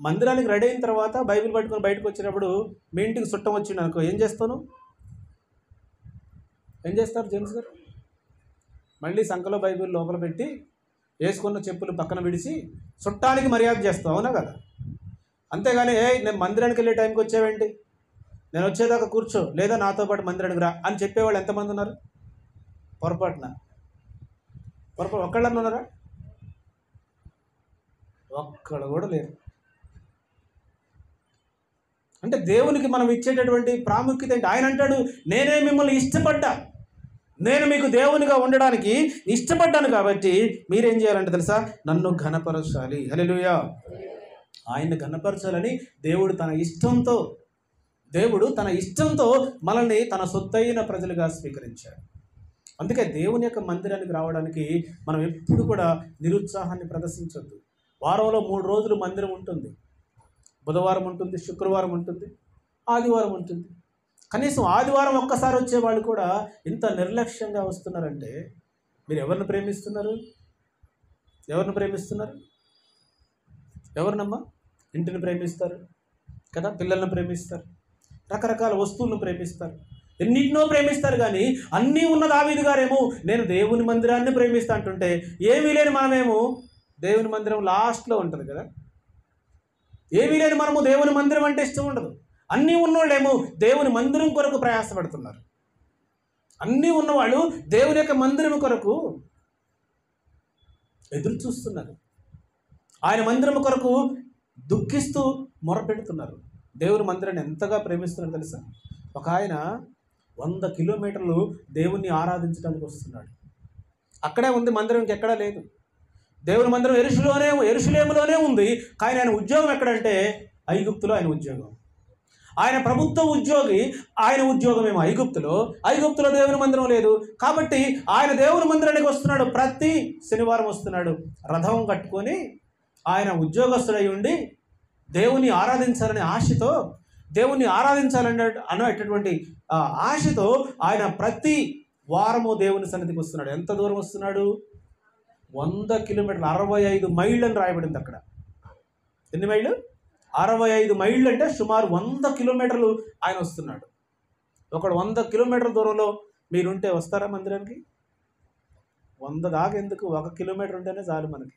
మందిరానికి రెడీ అయిన తర్వాత బైబిల్ పట్టుకొని బయటకు వచ్చినప్పుడు మీ ఇంటికి చుట్టం వచ్చింది అనుకో, ఏం చేస్తారు జేమ్స్ గారు? మళ్ళీ సంఖలో బైబిల్ లోపల పెట్టి వేసుకున్న చెప్పులు పక్కన విడిచి చుట్టానికి మర్యాద చేస్తాం, అవునా కదా? అంతేగాని నేను మందిరానికి వెళ్ళే టైంకి వచ్చావేంటి, నేను వచ్చేదాకా కూర్చో, లేదా నాతో పాటు మందిరానికి రా అని చెప్పేవాళ్ళు ఎంతమంది ఉన్నారు? పొరపాటున ఒక్కళ్ళన్నా ఉన్నారా? ఒక్కళ్ళు కూడా లేరు. అంటే దేవునికి మనం ఇచ్చేటటువంటి ప్రాముఖ్యత ఏంటి? ఆయన అంటాడు, నేనే మిమ్మల్ని ఇష్టపడ్డా, నేను మీకు దేవునిగా ఉండడానికి ఇష్టపడ్డాను, కాబట్టి మీరేం చేయాలంటే తెలుసా, నన్ను ఘనపరచాలి. హల్లెలూయా. ఆయన్ని ఘనపరచాలని దేవుడు తన ఇష్టంతో మనల్ని తన సొత్తైన ప్రజలుగా స్వీకరించాడు. అందుకే దేవుని యొక్క మందిరానికి రావడానికి మనం ఎప్పుడు కూడా నిరుత్సాహాన్ని ప్రదర్శించొద్దు. వారంలో 3 రోజులు మందిరం ఉంటుంది. బుధవారం ఉంటుంది, శుక్రవారం ఉంటుంది, ఆదివారం ఉంటుంది. కనీసం ఆదివారం ఒక్కసారి వచ్చేవాళ్ళు కూడా ఇంత నిర్లక్ష్యంగా వస్తున్నారంటే మీరు ఎవరిని ప్రేమిస్తున్నారు? ఎవరినమ్మా? ఇంటిని ప్రేమిస్తారు కదా, పిల్లల్ని ప్రేమిస్తారు, రకరకాల వస్తువులను ప్రేమిస్తారు, ఎన్నిటినో ప్రేమిస్తారు. కానీ అన్నీ ఉన్న దావీదు గారేమో నేను దేవుని మందిరాన్ని ప్రేమిస్తా అంటుంటే, ఏమీ లేని మనమేమో దేవుని మందిరం లాస్ట్లో ఉంటుంది కదా. ఏమీ లేని మనము దేవుని మందిరం అంటే ఇష్టం ఉండదు. అన్నీ ఉన్నవాళ్ళేమో దేవుని మందిరం కొరకు ప్రయాసపడుతున్నారు. అన్నీ ఉన్నవాళ్ళు దేవుని యొక్క మందిరం కొరకు ఎదురు చూస్తున్నారు. ఆయన మందిరం కొరకు దుఃఖిస్తూ మొరపెడుతున్నారు. దేవుని మందిరాన్ని ఎంతగా ప్రేమిస్తున్నారు తెలుసా? ఒక ఆయన 100 కిలోమీటర్లు దేవుణ్ణి ఆరాధించడానికి వస్తున్నాడు. అక్కడే ఉంది మందిరం, ఇంకెక్కడా లేదు. దేవుని మందిరం యెరూషలేములోనే ఉంది. కానీ ఆయన ఉద్యోగం ఎక్కడంటే ఐగుప్తులో ఆయన ఉద్యోగం. ఆయన ప్రభుత్వ ఉద్యోగి, ఆయన ఉద్యోగం ఏమో ఐగుప్తులో దేవుని మందిరం లేదు. కాబట్టి ఆయన దేవుని మందిరానికి వస్తున్నాడు. ప్రతి శనివారం వస్తున్నాడు రథం కట్టుకొని. ఆయన ఉద్యోగస్తుడై ఉండి దేవుని ఆరాధించాలనే ఆశతో, దేవుణ్ణి అనేటటువంటి ఆశతో ఆయన ప్రతి వారము దేవుని సన్నిధికి వస్తున్నాడు. ఎంత దూరం వస్తున్నాడు? 100 కిలోమీటర్లు, 65 మైళ్ళు అని రాయబడింది అక్కడ. ఎన్ని మైళ్ళు? 65 మైళ్ళు అంటే సుమారు 100 కిలోమీటర్లు ఆయన వస్తున్నాడు. ఒకడు 100 కిలోమీటర్ల దూరంలో మీరుంటే వస్తారా మందిరానికి? 100 దాకా ఎందుకు, 1 కిలోమీటర్ ఉంటేనే చాలు మనకి.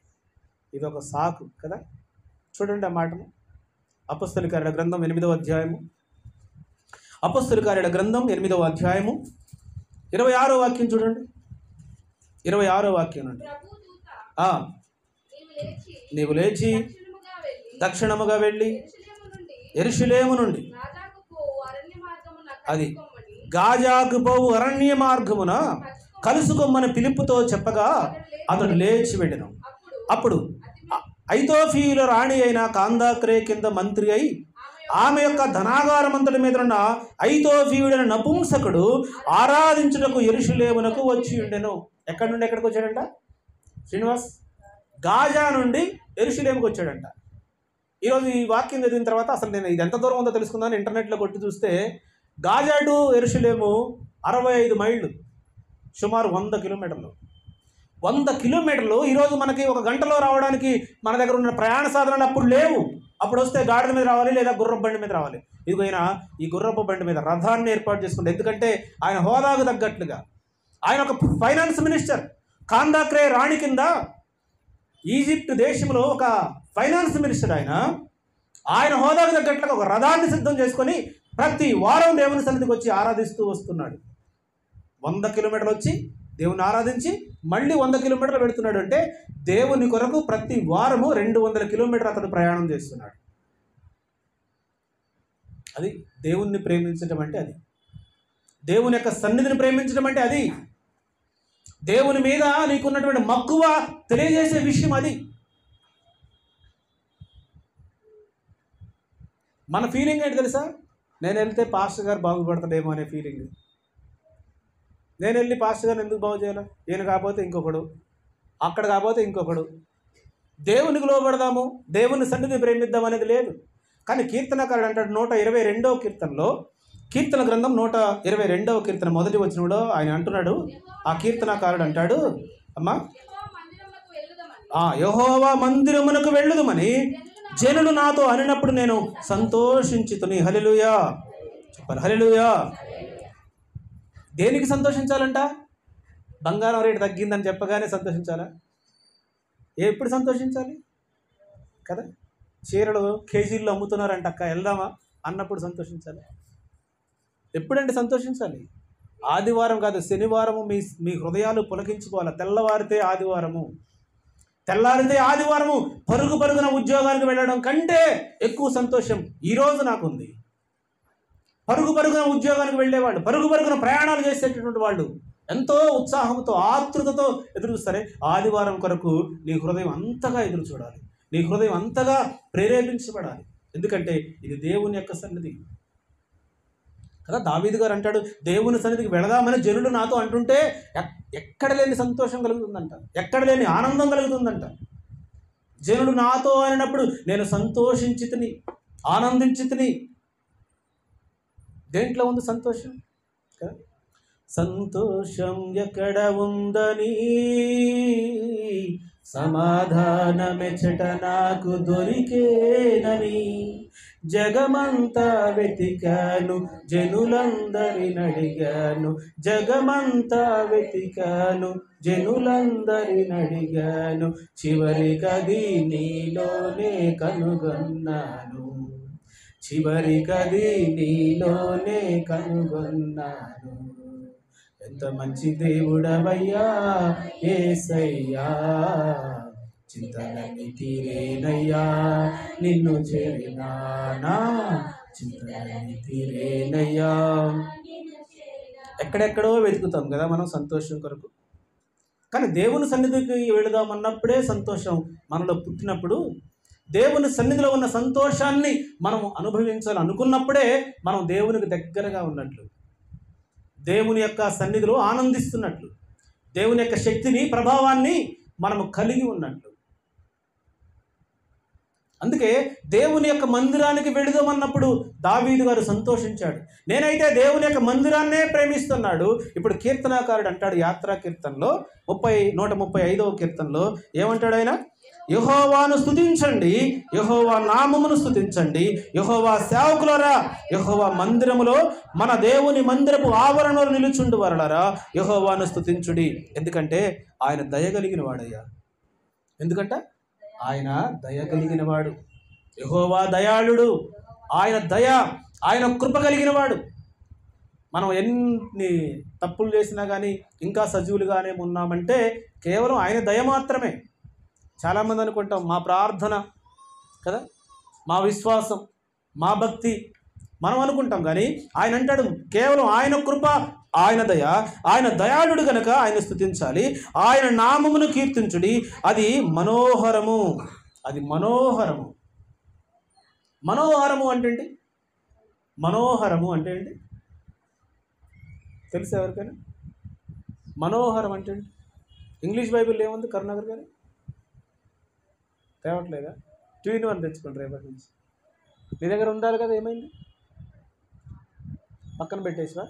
ఇది ఒక సాకు కదా. చూడండి ఆ మాటను. అపొస్తలుల కార్యాల గ్రంథం 8వ అధ్యాయము అపొస్తలుల కార్యాల గ్రంథం 8వ అధ్యాయము 26వ వాక్యం చూడండి. 26వ వాక్యం నుండి. నీవు లేచి దక్షిణముగా వెళ్ళి యెరూషలేము నుండి అది గాజాకు పోవు అరణ్య మార్గమున కలుసుకోమని పిలుపుతో చెప్పగా అతడు లేచి వెళ్ళెను. అప్పుడు ఐతోఫీయుల రాణి అయిన కాందాక్రే కింద మంత్రి అయి ఆమె యొక్క ధనాగారమంతటి మీద ఉన్న ఐతోఫీయుడైన నపుంసకుడు ఆరాధించుటకు యెరూషలేమునకు వచ్చి ఉండెను. ఎక్కడి నుండి ఎక్కడికి వచ్చాడంట శ్రీనివాస్? గాజా నుండి యెరూషలేముకి వచ్చాడంట. ఈరోజు ఈ వాక్యం చదివిన తర్వాత అసలు నేను ఇది ఎంత దూరం ఉందో తెలుసుకుందాను ఇంటర్నెట్లో కొట్టి చూస్తే గాజా టు యెరూషలేము 65 మైళ్ళు, సుమారు 100 కిలోమీటర్లు. 100 కిలోమీటర్లు ఈరోజు మనకి 1 గంటలో రావడానికి మన దగ్గర ఉన్న ప్రయాణ సాధనాలు అప్పుడు లేవు. అప్పుడు వస్తే గాడిద మీద రావాలి లేదా గుర్రపు బండి మీద రావాలి. ఇదిగైనా ఈ గుర్రపు బండి మీద రథాన్ని ఏర్పాటు చేసుకుంటే, ఎందుకంటే ఆయన హోదాకు తగ్గట్లుగా ఆయన ఒక ఫైనాన్స్ మినిస్టర్. కాందాక్రే రాణి కింద ఈజిప్ట్ దేశంలో ఒక ఫైనాన్స్ మినిస్టర్. ఆయన హోదాకు తగ్గట్లుగా ఒక రథాన్ని సిద్ధం చేసుకొని ప్రతి వారం దేవుని సన్నిధికి వచ్చి ఆరాధిస్తూ వస్తున్నాడు. 100 కిలోమీటర్లు వచ్చి దేవుని ఆరాధించి మళ్ళీ 100 కిలోమీటర్లు పెడుతున్నాడు. అంటే దేవుని కొరకు ప్రతి వారము 200 కిలోమీటర్లు అతడు ప్రయాణం చేస్తున్నాడు. అది దేవుణ్ణి ప్రేమించడం అంటే, అది దేవుని యొక్క సన్నిధిని ప్రేమించడం అంటే, అది దేవుని మీద నీకున్నటువంటి మక్కువ తెలియజేసే విషయం. అది మన ఫీలింగ్ ఏంటి తెలుసా? నేను వెళ్తే పాస్టర్ గారు బాగుపడతాడేమో అనే ఫీలింగ్. నేను వెళ్ళి పాస్టర్ గారిని ఎందుకు బాగు చేయాలి? ఈయన కాకపోతే ఇంకొకడు, అక్కడ కాకపోతే ఇంకొకడు. దేవునికి లోబడదాము, దేవుని సన్నిధిని ప్రేమిద్దాం అనేది లేదు. కానీ కీర్తనకారుడు అంటాడు 122వ కీర్తనలో, కీర్తన గ్రంథం 122వ కీర్తన మొదటి వచనంలో ఆయన అంటున్నాడు, ఆ కీర్తనకారుడు అంటాడు, అమ్మా యెహోవా మందిరమునకు వెళ్ళుదుమని జనులు నాతో అనినప్పుడు నేను సంతోషించుతుని. హల్లెలూయా చెప్పాలి, హల్లెలూయా. దేనికి సంతోషించాలంట? బంగారం రేటు తగ్గిందని చెప్పగానే సంతోషించాలా? ఎప్పుడు సంతోషించాలి కదా? చీరలు కేజీల్లో అమ్ముతున్నారంట, అక్క వెళ్దామా అన్నప్పుడు సంతోషించాలి. ఎప్పుడంటే సంతోషించాలి? ఆదివారం కాదు, శనివారము మీ హృదయాలు పులకించుకోవాలి. తెల్లవారితే ఆదివారము, తెల్లారితే ఆదివారము. పరుగు పరుగున ఉద్యోగానికి వెళ్ళడం కంటే ఎక్కువ సంతోషం ఈరోజు నాకుంది. పరుగు పరుగున ఉద్యోగానికి వెళ్ళేవాళ్ళు, పరుగు పరుగున ప్రయాణాలు చేసేటటువంటి వాళ్ళు ఎంతో ఉత్సాహంతో ఆతృతతో ఎదురు చూస్తారే. ఆదివారం కొరకు నీ హృదయం అంతగా ఎదురు చూడాలి, నీ హృదయం అంతగా ప్రేరేపించబడాలి. ఎందుకంటే ఇది దేవుని యొక్క సన్నిధి కదా. దావీదు గారు అంటాడు, దేవుని సన్నిధికి వెళదామని జనులు నాతో అంటుంటే ఎక్కడ లేని సంతోషం కలుగుతుందంట, ఎక్కడ లేని ఆనందం కలుగుతుందంట. జనులు నాతో అనినప్పుడు నేను సంతోషించితిని, ఆనందించితిని. దేంట్లో ఉంది సంతోషం కదా? సంతోషం ఎక్కడ ఉందని సమాధానమెచట నాకు దొరికేనని జగమంతా వెతికాను, జనులందరినడిగాను. జగమంతా వెతికాను, జనులందరినడిగాను. చివరికది నీలోనే కనుగొన్నాను, చివరికది నీలోనే కనుగొన్నాను. ఎంత మంచి దేవుడవయ్యా యేసయ్యా, చింతలన్నీ తీరేనయ్యా నిన్ను చేరినానా, చింతలన్నీ తీరేనయ్యా. ఎక్కడెక్కడో వెతుకుతాం కదా మనం సంతోషం కొరకు. కానీ దేవుని సన్నిధికి వెళదామన్నప్పుడే సంతోషం మనలో పుట్టినప్పుడు, దేవుని సన్నిధిలో ఉన్న సంతోషాన్ని మనం అనుభవించాలి అనుకున్నప్పుడే మనం దేవునికి దగ్గరగా ఉన్నట్లు, దేవుని యొక్క సన్నిధిలో ఆనందిస్తున్నట్లు, దేవుని యొక్క శక్తిని ప్రభావాన్ని మనము కలిగి ఉన్నట్లు. అందుకే దేవుని యొక్క మందిరానికి వెళుదామన్నప్పుడు దావీదు గారు సంతోషించాడు. నేనైతే దేవుని యొక్క మందిరాన్నే ప్రేమిస్తున్నాడు. ఇప్పుడు కీర్తనాకారుడు అంటాడు యాత్రా కీర్తనలో 135వ కీర్తనలో ఏమంటాడు ఆయన? యెహోవాను స్తుతించండి, యెహోవా నామమును స్తుతించండి, యెహోవా సేవకులరా, యెహోవా మందిరములో మన దేవుని మందిరపు ఆవరణలో నిలుచుండు వరలరా యెహోవాను స్తుతించుడి. ఎందుకంటే ఆయన దయగలిగిన వాడయ్యా. ఎందుకంట ఆయన దయ కలిగిన వాడు. యెహోవా దయాళుడు, ఆయన దయ, ఆయన కృప కలిగిన వాడు. మనం ఎన్ని తప్పులు చేసినా కానీ ఇంకా సజీవులుగానే ఉన్నామంటే కేవలం ఆయన దయ మాత్రమే. చాలామంది అనుకుంటాం మా ప్రార్థన కదా, మా విశ్వాసం, మా భక్తి మనం అనుకుంటాం, కానీ ఆయన అంటాడు కేవలం ఆయన కృప, ఆయన దయ, ఆయన దయాళుడు గనక ఆయన స్తుతించాలి, ఆయన నామమును కీర్తించుడి, అది మనోహరము. అది మనోహరము. మనోహరము అంటే ఏంటి? మనోహరము అంటే ఏంటి తెలుసా ఎవరికైనా? మనోహరం అంటే ఏంటి? ఇంగ్లీష్ బైబిల్ ఏముంది కరుణాకర్ గారు? తేవట్లేదా? 2-in-1 తెచ్చుకోండి రేపటి నుంచి. మీ దగ్గర ఉండాలి కదా, ఏమైంది? పక్కన పెట్టేసివా?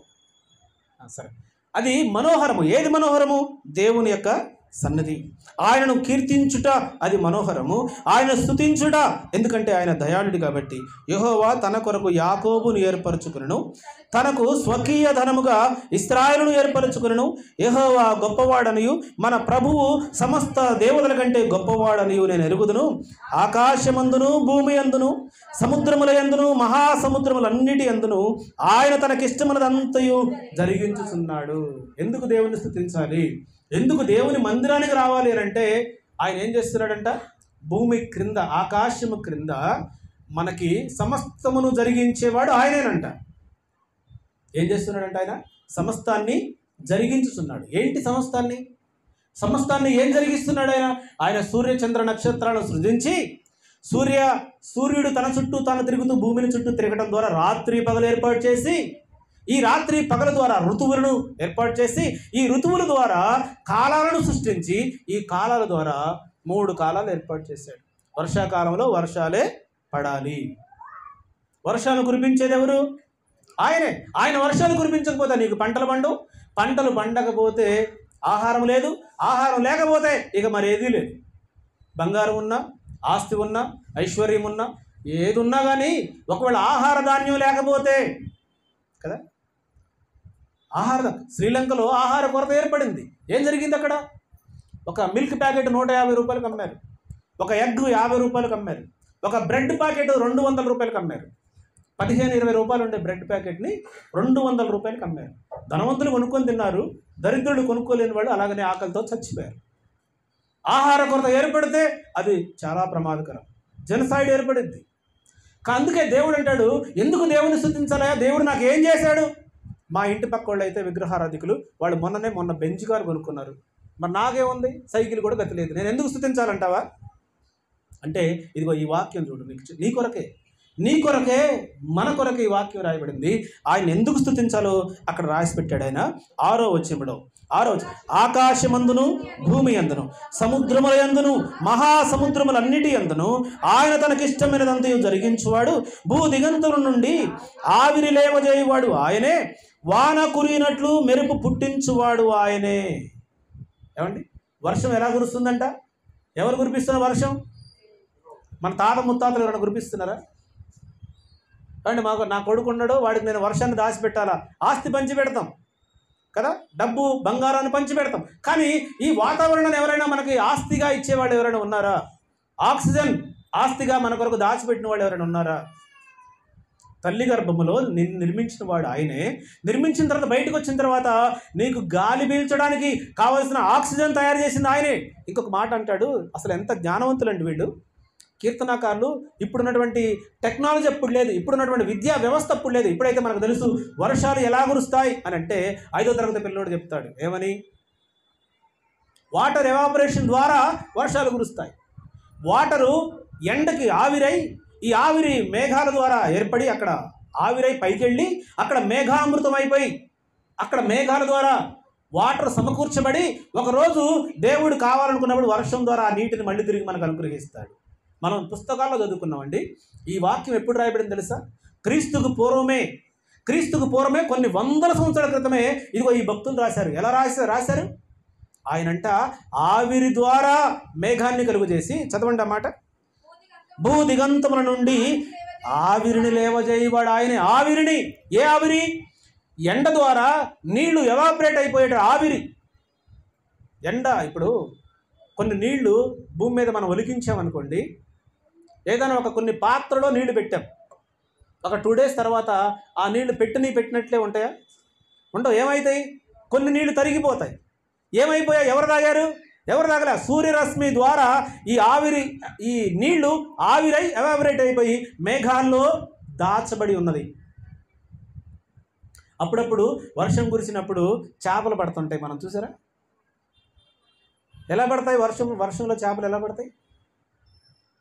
సరే, అది మనోహరము. ఏది మనోహరము? దేవుని యొక్క సన్నిధి, ఆయనను కీర్తించుట అది మనోహరము, ఆయన స్తుతించుట ఎందుకంటే ఆయన దయాళుడు కాబట్టి. యెహోవా తన కొరకు యాకోబును ఏర్పరచుకును, తనకు స్వకీయ ధనముగా ఇశ్రాయేలును ఏర్పరచుకును. యెహోవా గొప్పవాడనియు మన ప్రభువు సమస్త దేవుల కంటే గొప్పవాడనియు నేను ఎరుగుదును. ఆకాశమందును భూమి అందును సముద్రముల యందును మహాసముద్రములన్నిటి అందును ఆయన తనకిష్టమైనదంతయు జరిగించుచున్నాడు. ఎందుకు దేవుని స్తుతించాలి? ఎందుకు దేవుని మందిరానికి రావాలి అని అంటే ఆయన ఏం చేస్తున్నాడంట? భూమి క్రింద, ఆకాశము క్రింద మనకి సమస్తమును జరిగించేవాడు ఆయనేనంట. ఏం చేస్తున్నాడంట? ఆయన సమస్తాన్ని జరిగించుతున్నాడు. ఏంటి సమస్తాన్ని? సమస్తాన్ని ఏం జరిగిస్తున్నాడు ఆయన? ఆయన సూర్య చంద్ర నక్షత్రాలను సృజించి, సూర్యుడు తన చుట్టూ తాను తిరుగుతూ భూమిని చుట్టూ తిరగడం ద్వారా రాత్రి పగలు ఏర్పాటు చేసి, ఈ రాత్రి పగల ద్వారా ఋతువులను ఏర్పాటు చేసి, ఈ ఋతువుల ద్వారా కాలాలను సృష్టించి, ఈ కాలాల ద్వారా 3 కాలాలు ఏర్పాటు చేశాడు. వర్షాకాలంలో వర్షాలే పడాలి. వర్షాలు కురిపించేది ఎవరు? ఆయనే. ఆయన వర్షాలు కురిపించకపోతే నీకు పంటలు పండవు. పంటలు పండకపోతే ఆహారం లేదు. ఆహారం లేకపోతే ఇక మరి ఏదీ లేదు. బంగారం ఉన్నా, ఆస్తి ఉన్నా, ఐశ్వర్యం ఉన్నా, ఏది ఉన్నా కానీ ఒకవేళ ఆహార ధాన్యం లేకపోతే కదా, శ్రీలంకలో ఆహార కొరత ఏర్పడింది. ఏం జరిగింది అక్కడ? ఒక మిల్క్ ప్యాకెట్ 150 రూపాయలకు అమ్మారు, ఒక ఎగ్ 50 రూపాయలకు అమ్మారు, ఒక బ్రెడ్ ప్యాకెట్ 200 రూపాయలకు అమ్మారు. 15-20 రూపాయలు ఉండే బ్రెడ్ ప్యాకెట్ని 200 రూపాయలకు అమ్మారు. ధనవంతులు కొనుక్కొని తిన్నారు, దరిద్రులు కొనుక్కోలేని వాళ్ళు అలాగనే ఆకలితో చచ్చిపోయారు. ఆహార కొరత ఏర్పడితే అది చాలా ప్రమాదకరం, జెనసైడ్ ఏర్పడింది. అందుకే దేవుడు అంటాడు, ఎందుకు దేవుని స్తుతించాలా? దేవుడు నాకు ఏం చేశాడు? మా ఇంటి పక్క వాళ్ళు అయితే విగ్రహారాధికులు, వాళ్ళు మొన్న బెంచ్ కారు కొనుక్కున్నారు, మరి నాకేముంది? సైకిల్ కూడా గతిలేదు, నేను ఎందుకు స్తుతించాలంటావా? అంటే ఇదిగో ఈ వాక్యం చూడు, నీ కొరకే మన కొరకే ఈ వాక్యం రాయబడింది. ఆయన ఎందుకు స్తుతించాలో అక్కడ రాసి పెట్టాడు ఆయన. 6వ వచనంలో ఆకాశమందును భూమి అందును సముద్రముల యందును మహాసముద్రములన్నిటి అందును ఆయన తనకిష్టమైనదంతయు జరిగించువాడు. భూ దిగంతుల నుండి ఆవిరి లేవజేయువాడు ఆయనే, వాన కురినట్లు మెరుపు పుట్టించువాడు ఆయనే. ఏమండి, వర్షం ఎలా కురుస్తుందంట? ఎవరు కురిపిస్తున్నారు వర్షం? మన తాత ముత్తాతలు ఎవరైనా కురిపిస్తున్నారా? అంటే నా కొడుకు ఉన్నాడు, వాడికి నేను వర్షాన్ని దాచిపెట్టాలా? ఆస్తి పంచి పెడతాం కదా, డబ్బు బంగారాన్ని పంచి పెడతాం. కానీ ఈ వాతావరణాన్ని ఎవరైనా మనకి ఆస్తిగా ఇచ్చేవాళ్ళు ఎవరైనా ఉన్నారా? ఆక్సిజన్ ఆస్తిగా మన కొరకు దాచిపెట్టిన వాళ్ళు ఎవరైనా ఉన్నారా? తల్లి గర్భములో నిర్మించిన వాడు ఆయనే. నిర్మించిన తర్వాత బయటకు వచ్చిన తర్వాత నీకు గాలి పీల్చడానికి కావలసిన ఆక్సిజన్ తయారు చేసింది ఆయనే. ఇంకొక మాట అంటాడు, అసలు ఎంత జ్ఞానవంతులండి వీళ్ళు కీర్తనాకారులు. ఇప్పుడున్నటువంటి టెక్నాలజీ అప్పుడు లేదు, ఇప్పుడున్నటువంటి విద్యా వ్యవస్థ అప్పుడు లేదు. ఇప్పుడైతే మనకు తెలుసు వర్షాలు ఎలా కురుస్తాయి అని అంటే 5వ తరగతి పిల్లోడు చెప్తాడు. ఏమని? వాటర్ ఎవాపరేషన్ ద్వారా వర్షాలు కురుస్తాయి. వాటరు ఎండకి ఆవిరై, ఈ ఆవిరి మేఘాల ద్వారా ఏర్పడి అక్కడ ఆవిరై పైకెళ్ళి అక్కడ మేఘామృతం అయిపోయి అక్కడ మేఘాల ద్వారా వాటర్ సమకూర్చబడి ఒకరోజు దేవుడు కావాలనుకున్నప్పుడు వర్షం ద్వారా ఆ నీటిని మళ్ళీ తిరిగి మనకు అనుగ్రహిస్తాడు. మనం పుస్తకాల్లో చదువుకున్నామండి. ఈ వాక్యం ఎప్పుడు రాయబడింది తెలుసా? క్రీస్తుకు పూర్వమే కొన్ని వందల సంవత్సరాల క్రితమే ఇదిగో ఈ భక్తులు రాశారు. ఎలా రాశారు? ఆయనంట ఆవిరి ద్వారా మేఘాన్ని కలుగు చేసి, చదవండి అన్నమాట, భూ దిగంతముల నుండి ఆవిరిని లేవజేయవాడు ఆయనే. ఆవిరిని, ఏ ఆవిరి? ఎండ ద్వారా నీళ్లు ఎవాపరేట్ అయిపోయేట ఆవిరి. ఎండ, ఇప్పుడు కొన్ని నీళ్లు భూమి మీద మనం ఒలికించామనుకోండి, ఏదైనా కొన్ని పాత్రలో నీళ్లు పెట్టాం, ఒక 2 days తర్వాత ఆ నీళ్లు పెట్టినట్లే ఉంటాయా? ఉండవు. ఏమవుతాయి? కొన్ని నీళ్లు తరిగిపోతాయి. ఏమైపోయాయి? ఎవరు తాగారు? ఎవరు తాగలే. సూర్యరశ్మి ద్వారా ఈ నీళ్లు ఆవిరై ఎవాపరేట్ అయిపోయి మేఘాల్లో దాచబడి ఉన్నది. అప్పుడప్పుడు వర్షం కురిసినప్పుడు చేపలు పడుతుంటాయి. మనం చూసారా? ఎలా పడతాయి? వర్షంలో చేపలు ఎలా పడతాయి?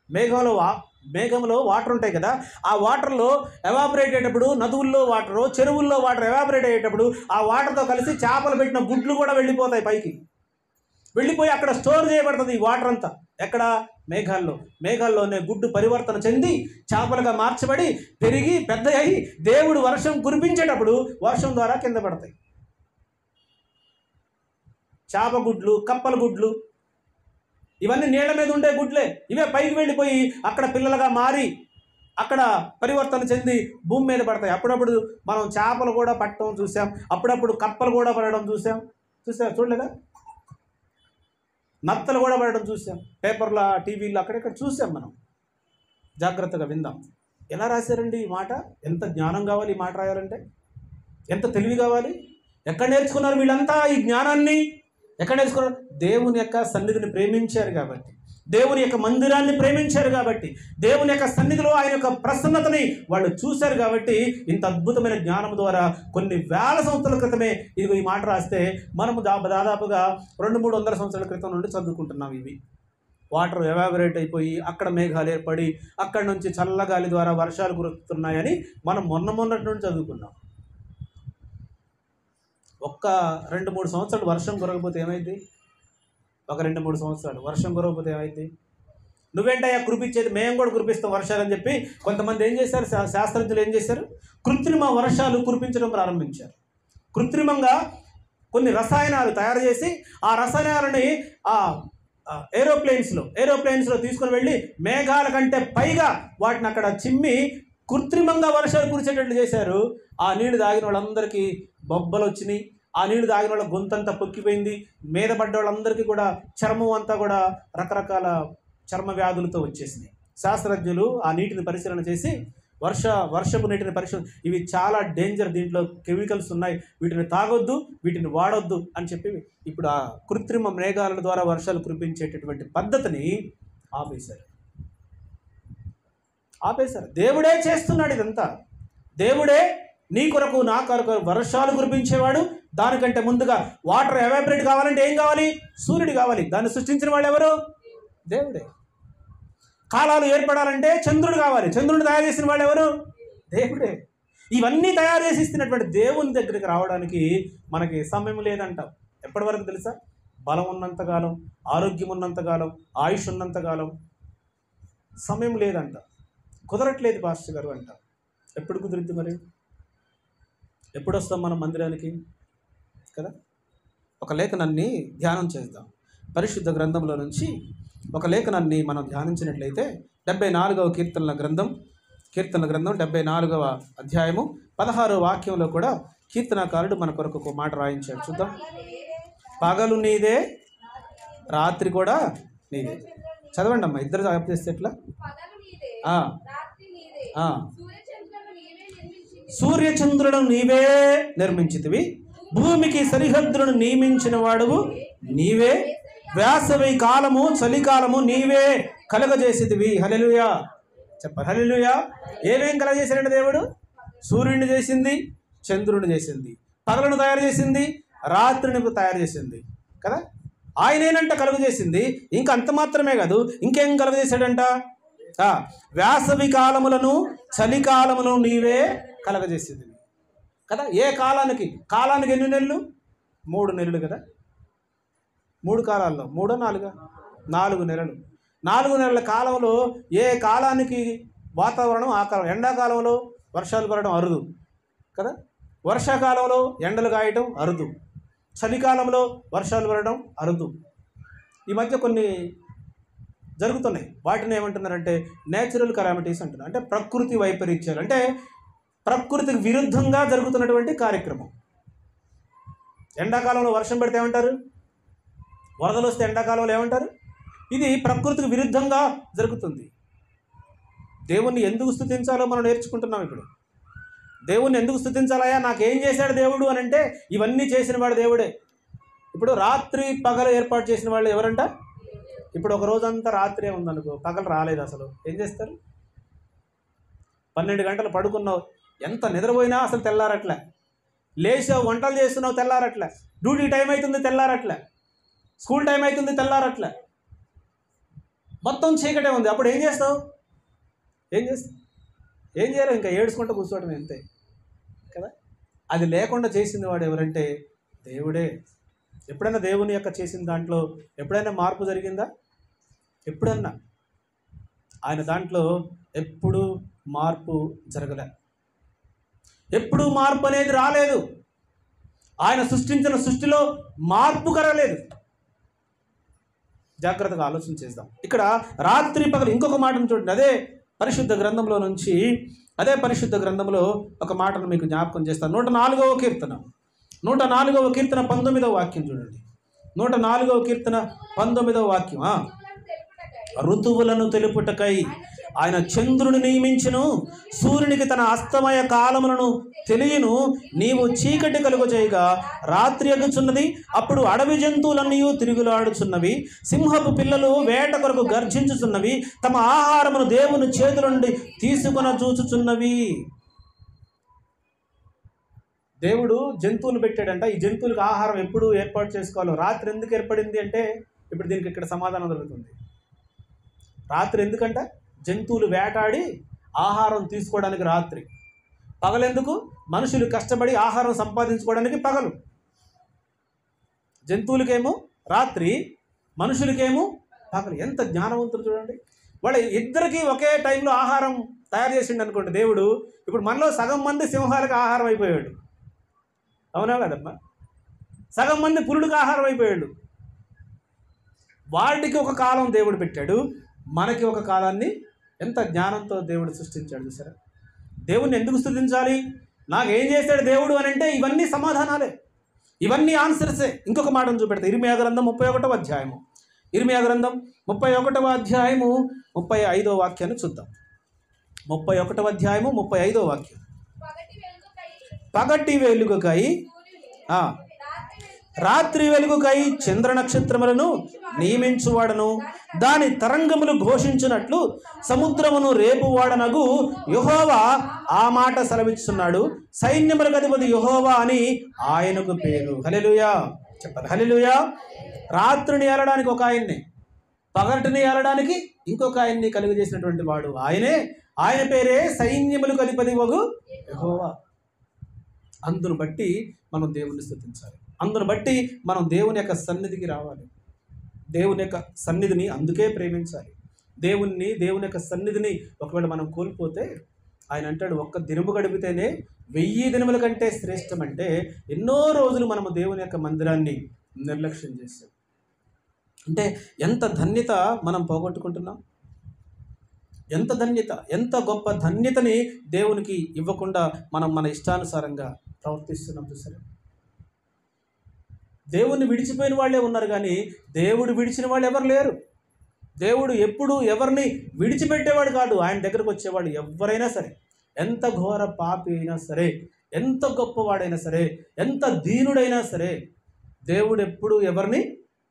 మేఘంలో వాటర్ ఉంటాయి కదా, ఆ వాటర్లో ఎవాపరేట్ అయ్యేటప్పుడు, నదువుల్లో వాటరు, చెరువుల్లో వాటర్ ఎవాపరేట్ అయ్యేటప్పుడు ఆ వాటర్తో కలిసి చేపలు పెట్టిన గుడ్లు కూడా వెళ్ళిపోతాయి పైకి. వెళ్ళిపోయి అక్కడ స్టోర్ చేయబడుతుంది ఈ వాటర్ అంతా. ఎక్కడ? మేఘాల్లోనే గుడ్డు పరివర్తన చెంది చేపలుగా మార్చబడి పెరిగి పెద్ద అయి దేవుడు వర్షం కురిపించేటప్పుడు వర్షం ద్వారా కింద పడతాయి. చేప గుడ్లు, కప్పల గుడ్లు, ఇవన్నీ నీళ్ల మీద ఉండే గుడ్లే. ఇవే పైకి వెళ్ళిపోయి అక్కడ పిల్లలుగా మారి అక్కడ పరివర్తన చెంది భూమి మీద పడతాయి. అప్పుడప్పుడు మనం చేపలు కూడా పట్టడం చూసాం, అప్పుడప్పుడు కప్పలు కూడా పడడం చూసాం. చూడలేదా? నత్తలు కూడా పడడం చూసాం. పేపర్ల, టీవీలో అక్కడెక్కడ చూసాం. మనం జాగ్రత్తగా విందాం. ఎలా రాశారండి ఈ మాట? ఎంత జ్ఞానం కావాలి ఈ మాట రాయాలంటే, ఎంత తెలివి కావాలి. ఎక్కడ నేర్చుకున్నారు వీళ్ళంతా ఈ జ్ఞానాన్ని? ఎక్కడ నేర్చుకున్నారు? దేవుని యొక్క సన్నిధిని ప్రేమించారు కాబట్టి, దేవుని యొక్క మందిరాన్ని ప్రేమించారు కాబట్టి, దేవుని యొక్క సన్నిధిలో ఆయన యొక్క ప్రసన్నతని వాళ్ళు చూశారు కాబట్టి ఇంత అద్భుతమైన జ్ఞానం ద్వారా కొన్ని వేల సంవత్సరాల క్రితమే ఇది ఈ మాట రాస్తే మనము దాదాపుగా 200-300 సంవత్సరాల క్రితం నుండి చదువుకుంటున్నాం. ఇవి వాటర్ ఎవాపరేట్ అయిపోయి అక్కడ మేఘాలు ఏర్పడి అక్కడి నుంచి చల్లగాలి ద్వారా వర్షాలు కురుస్తున్నాయని మనం మొన్నటి నుండి చదువుకున్నాం. ఒక్క 2-3 సంవత్సరాలు వర్షం కురగకపోతే ఏమైంది? ఒక 2-3 సంవత్సరాలు వర్షం కురగకపోతే ఏమైంది? నువ్వేంటయ్యా కురిపించేది, మేము కూడా కురిపిస్తాం వర్షాలని చెప్పి కొంతమంది ఏం చేశారు? శాస్త్రజ్ఞులు ఏం చేశారు? కృత్రిమ వర్షాలు కురిపించడం ప్రారంభించారు. కృత్రిమంగా కొన్ని రసాయనాలు తయారు చేసి ఆ రసాయనాలని ఏరోప్లేన్స్లో తీసుకుని వెళ్ళి మేఘాల కంటే పైగా వాటిని అక్కడ చిమ్మి కృత్రిమంగా వర్షాలు కురిచేటట్లు చేశారు. ఆ నీళ్లు తాగిన వాళ్ళందరికీ బొబ్బలు వచ్చినాయి. ఆ నీళ్లు తాగిన వాళ్ళ గొంతంతా పొక్కిపోయింది. మీద పడ్డ వాళ్ళందరికీ కూడా చర్మం అంతా కూడా రకరకాల చర్మ వ్యాధులతో వచ్చేసినాయి. శాస్త్రజ్ఞులు ఆ నీటిని పరిశీలన చేసి వర్షపు నీటిని ఇవి చాలా డేంజర్, దీంట్లో కెమికల్స్ ఉన్నాయి, వీటిని తాగొద్దు, వీటిని వాడొద్దు అని చెప్పి ఇప్పుడు ఆ కృత్రిమ మేఘాల ద్వారా వర్షాలు కురిపించేటటువంటి పద్ధతిని ఆపేశారు. దేవుడే చేస్తున్నాడు ఇదంతా. దేవుడే నీ కొరకు నా కొరకు వర్షాలు కురిపించేవాడు. దానికంటే ముందుగా వాటర్ ఎవాపరేట్ కావాలంటే ఏం కావాలి? సూర్యుడు కావాలి. దాన్ని సృష్టించిన వాళ్ళు ఎవరు? దేవుడే. కాలాలు ఏర్పడాలంటే చంద్రుడు కావాలి. చంద్రుడిని తయారు చేసిన వాళ్ళు ఎవరు? దేవుడే. ఇవన్నీ తయారు చేసి ఇస్తున్నటువంటి దేవుని దగ్గరికి రావడానికి మనకి సమయం లేదంటాం. ఎప్పటి వరకు తెలుసా? బలం ఉన్నంతకాలం, ఆరోగ్యం ఉన్నంతకాలం, ఆయుష్ ఉన్నంతకాలం సమయం లేదంట. కుదరట్లేదు పాస్టర్ గారు అంట. ఎప్పుడు కుదిరిద్ది మరి? ఎప్పుడు వస్తాం మనం మందిరానికి కదా? ఒక లేఖనాన్ని ధ్యానం చేద్దాం. పరిశుద్ధ గ్రంథంలో నుంచి ఒక లేఖనాన్ని మనం ధ్యానించినట్లయితే 74వ కీర్తనల గ్రంథం 74వ అధ్యాయము 16వ వాక్యంలో కూడా కీర్తనకారుడు మన కొరకు ఒక మాట రాయించాడు. చూద్దాం. పగలు నీదే, రాత్రి కూడా నీదే. చదవండి అమ్మా, ఇద్దరు జాబ్ చేస్తే ఎట్లా? సూర్యచంద్రులను నీవే నిర్మించితివి, భూమికి సరిహద్దులను నియమించిన వాడువు నీవే, వేసవి కాలము చలికాలము నీవే కలగజేసితివి. హల్లెలూయా చెప్పారు. హల్లెలూయా. ఏమేం కలగజేశాడంటే దేవుడు? సూర్యుడిని చేసింది, చంద్రుడిని చేసింది, పగలను తయారు చేసింది, రాత్రిని తయారు చేసింది కదా. ఆయనేనంట కలుగజేసింది. ఇంకా అంత మాత్రమే కాదు, ఇంకేం కలుగజేశాడంట? వేసవి కాలములను చలికాలములను నీవే కలగజేసింది కదా. ఏ కాలానికి ఎన్ని నెలలు? 3 నెలలు కదా. 3 కాలాల్లో 3-4 4 నెలలు. 4 నెలల కాలంలో ఏ కాలానికి వాతావరణం ఆ కాలం. ఎండాకాలంలో వర్షాలు పడడం అరుదు కదా. వర్షాకాలంలో ఎండలు కాయటం అరుదు. చలికాలంలో వర్షాలు పడడం అరుదు. ఈ మధ్య కొన్ని జరుగుతున్నాయి. వాటిని ఏమంటున్నారంటే నేచురల్ కెలామిటీస్ అంటున్నారు. అంటే ప్రకృతి వైపరీత్యాలు, అంటే ప్రకృతికి విరుద్ధంగా జరుగుతున్నటువంటి కార్యక్రమం. ఎండాకాలంలో వర్షం పడితే ఏమంటారు? వరదలు వస్తే ఎండాకాలంలో ఏమంటారు? ఇది ప్రకృతికి విరుద్ధంగా జరుగుతుంది. దేవుణ్ణి ఎందుకు స్తుతించాలో మనం నేర్చుకుంటున్నాం. ఇప్పుడు దేవుణ్ణి ఎందుకు స్తుతించాలయా, నాకేం చేశాడు దేవుడు అని అంటే ఇవన్నీ చేసిన వాడు దేవుడే. ఇప్పుడు రాత్రి పగలు ఏర్పాటు చేసిన వాళ్ళు ఎవరంట? ఇప్పుడు ఒక రోజంతా రాత్రే ఉందనుకో, పగలు రాలేదు, అసలు ఏం చేస్తారు? 12 గంటలు పడుకున్నావు, ఎంత నిద్రపోయినా అసలు తెల్లారట్లే. లేచావు, వంటలు చేస్తున్నావు, తెల్లారట్లే. డ్యూటీ టైం అవుతుంది, తెల్లారట్లే. స్కూల్ టైం అవుతుంది, తెల్లారట్లే. మొత్తం చీకటే ఉంది. అప్పుడు ఏం చేస్తావు? ఏం చేయలేవు, ఇంకా ఏడ్చుకుంటూ కూర్చోవడం అంతే కదా. అది లేకుండా చేసింది వాడు ఎవరంటే దేవుడే. ఎప్పుడైనా దేవుని యొక్క చేసిన దాంట్లో ఎప్పుడైనా మార్పు జరిగిందా? ఎప్పుడన్నా? ఆయన దాంట్లో ఎప్పుడు మార్పు జరగలే. ఎప్పుడు మార్పు అనేది రాలేదు. ఆయన సృష్టించిన సృష్టిలో మార్పు కరగలేదు. జాగ్రత్తగా ఆలోచన చేద్దాం. ఇక్కడ రాత్రి పగలు ఇంకొక మాటను చూడండి. అదే పరిశుద్ధ గ్రంథంలో నుంచి, అదే పరిశుద్ధ గ్రంథంలో ఒక మాటను మీకు జ్ఞాపకం చేస్తాను. 104వ కీర్తన 19వ వాక్యం చూడండి. 104వ కీర్తన 19వ వాక్యం. ఋతువులను తెలుపుటకై ఆయన చంద్రుని నియమించును, సూర్యునికి తన అస్తమయ కాలములను తెలియను. నీవు చీకటి కలుగు చేయగా రాత్రి ఎగుచున్నది, అప్పుడు అడవి జంతువులన్నీ తిరుగులాడుచున్నవి. సింహపు పిల్లలు వేట కొరకు గర్జించుచున్నవి, తమ ఆహారమును దేవుని చేతుల నుండి తీసుకుని చూచుచున్నవి. దేవుడు జంతువులు పెట్టాడంట. ఈ జంతువులకు ఆహారం ఎప్పుడు ఏర్పాటు చేసుకోవాలో. రాత్రి ఎందుకు ఏర్పడింది అంటే, ఇప్పుడు దీనికి ఇక్కడ సమాధానం దొరుకుతుంది. రాత్రి ఎందుకంట? జంతువులు వేటాడి ఆహారం తీసుకోవడానికి రాత్రి. పగలెందుకు? మనుషులు కష్టపడి ఆహారం సంపాదించుకోవడానికి పగలు. జంతువులకేమో రాత్రి, మనుషులకేమో పగలు. ఎంత జ్ఞానవంతులు చూడండి. వాళ్ళ ఇద్దరికీ ఒకే టైంలో ఆహారం తయారు చేసిండు అనుకోండి దేవుడు. ఇప్పుడు మనలో సగం మంది సింహాలకు ఆహారం అయిపోయాడు, అవునా కదమ్మా? సగం మంది పురుడికి ఆహారం అయిపోయాడు. వాటికి ఒక కాలం దేవుడు పెట్టాడు, మనకి ఒక కాలాన్ని ఎంత జ్ఞానంతో దేవుడు సృష్టించాడు చూసారా. దేవుణ్ణి ఎందుకు స్తుతించాలి? నాకేం చేశాడు దేవుడు అని అంటే ఇవన్నీ సమాధానాలే, ఇవన్నీ ఆన్సర్సే. ఇంకొక మాటను చూపెడతా. ఇర్మియా గ్రంథం 31వ అధ్యాయము. ఇర్మియా గ్రంథం 31వ అధ్యాయము 35వ వాక్యాన్ని చూద్దాం. 31వ అధ్యాయము 35వ వాక్యం. పగటి వెలుగుకై రాత్రి వెలుగుకై చంద్ర నక్షత్రములను నియమించువాడను, దాని తరంగములు ఘోషించినట్లు సముద్రమును రేపువాడనగు యెహోవా ఆ మాట సెలవిస్తున్నాడు. సైన్యములకు అధిపతి యెహోవా అని ఆయనకు పేరు. హల్లెలూయా చెప్పాలి. హల్లెలూయా. రాత్రిని ఏలడానికి ఒక ఆయన్ని, పగటిని ఏలడానికి ఇంకొక ఆయన్ని కలుగజేసినటువంటి వాడు ఆయనే. ఆయన పేరే సైన్యములకు అధిపతి వగు యెహోవా. అందును బట్టి మనం దేవుణ్ణి స్తుతించాలి. అందును బట్టి మనం దేవుని యొక్క సన్నిధికి రావాలి. దేవుని యొక్క సన్నిధిని అందుకే ప్రేమించాలి. దేవుని యొక్క సన్నిధిని ఒకవేళ మనం కోల్పోతే, ఆయన అంటాడు ఒక్క దినము గడిపితేనే 1000 దినముల కంటే శ్రేష్టం. అంటే ఎన్నో రోజులు మనము దేవుని యొక్క మందిరాన్ని నిర్లక్ష్యం చేస్తాం. అంటే ఎంత ధన్యత మనం పోగొట్టుకుంటున్నాం. ఎంత ధన్యత, ఎంత గొప్ప ధన్యతని దేవునికి ఇవ్వకుండా మనం మన ఇష్టానుసారంగా ప్రవర్తిస్తున్నాం చూసారా. దేవుణ్ణి విడిచిపోయిన వాళ్ళే ఉన్నారు, కానీ దేవుడు విడిచిన వాళ్ళు ఎవరు లేరు. దేవుడు ఎప్పుడు ఎవరిని విడిచిపెట్టేవాడు కాదు. ఆయన దగ్గరకు వచ్చేవాడు ఎవరైనా సరే, ఎంత ఘోర పాపి అయినా సరే, ఎంత గొప్పవాడైనా సరే, ఎంత దీనుడైనా సరే, దేవుడు ఎప్పుడు ఎవరిని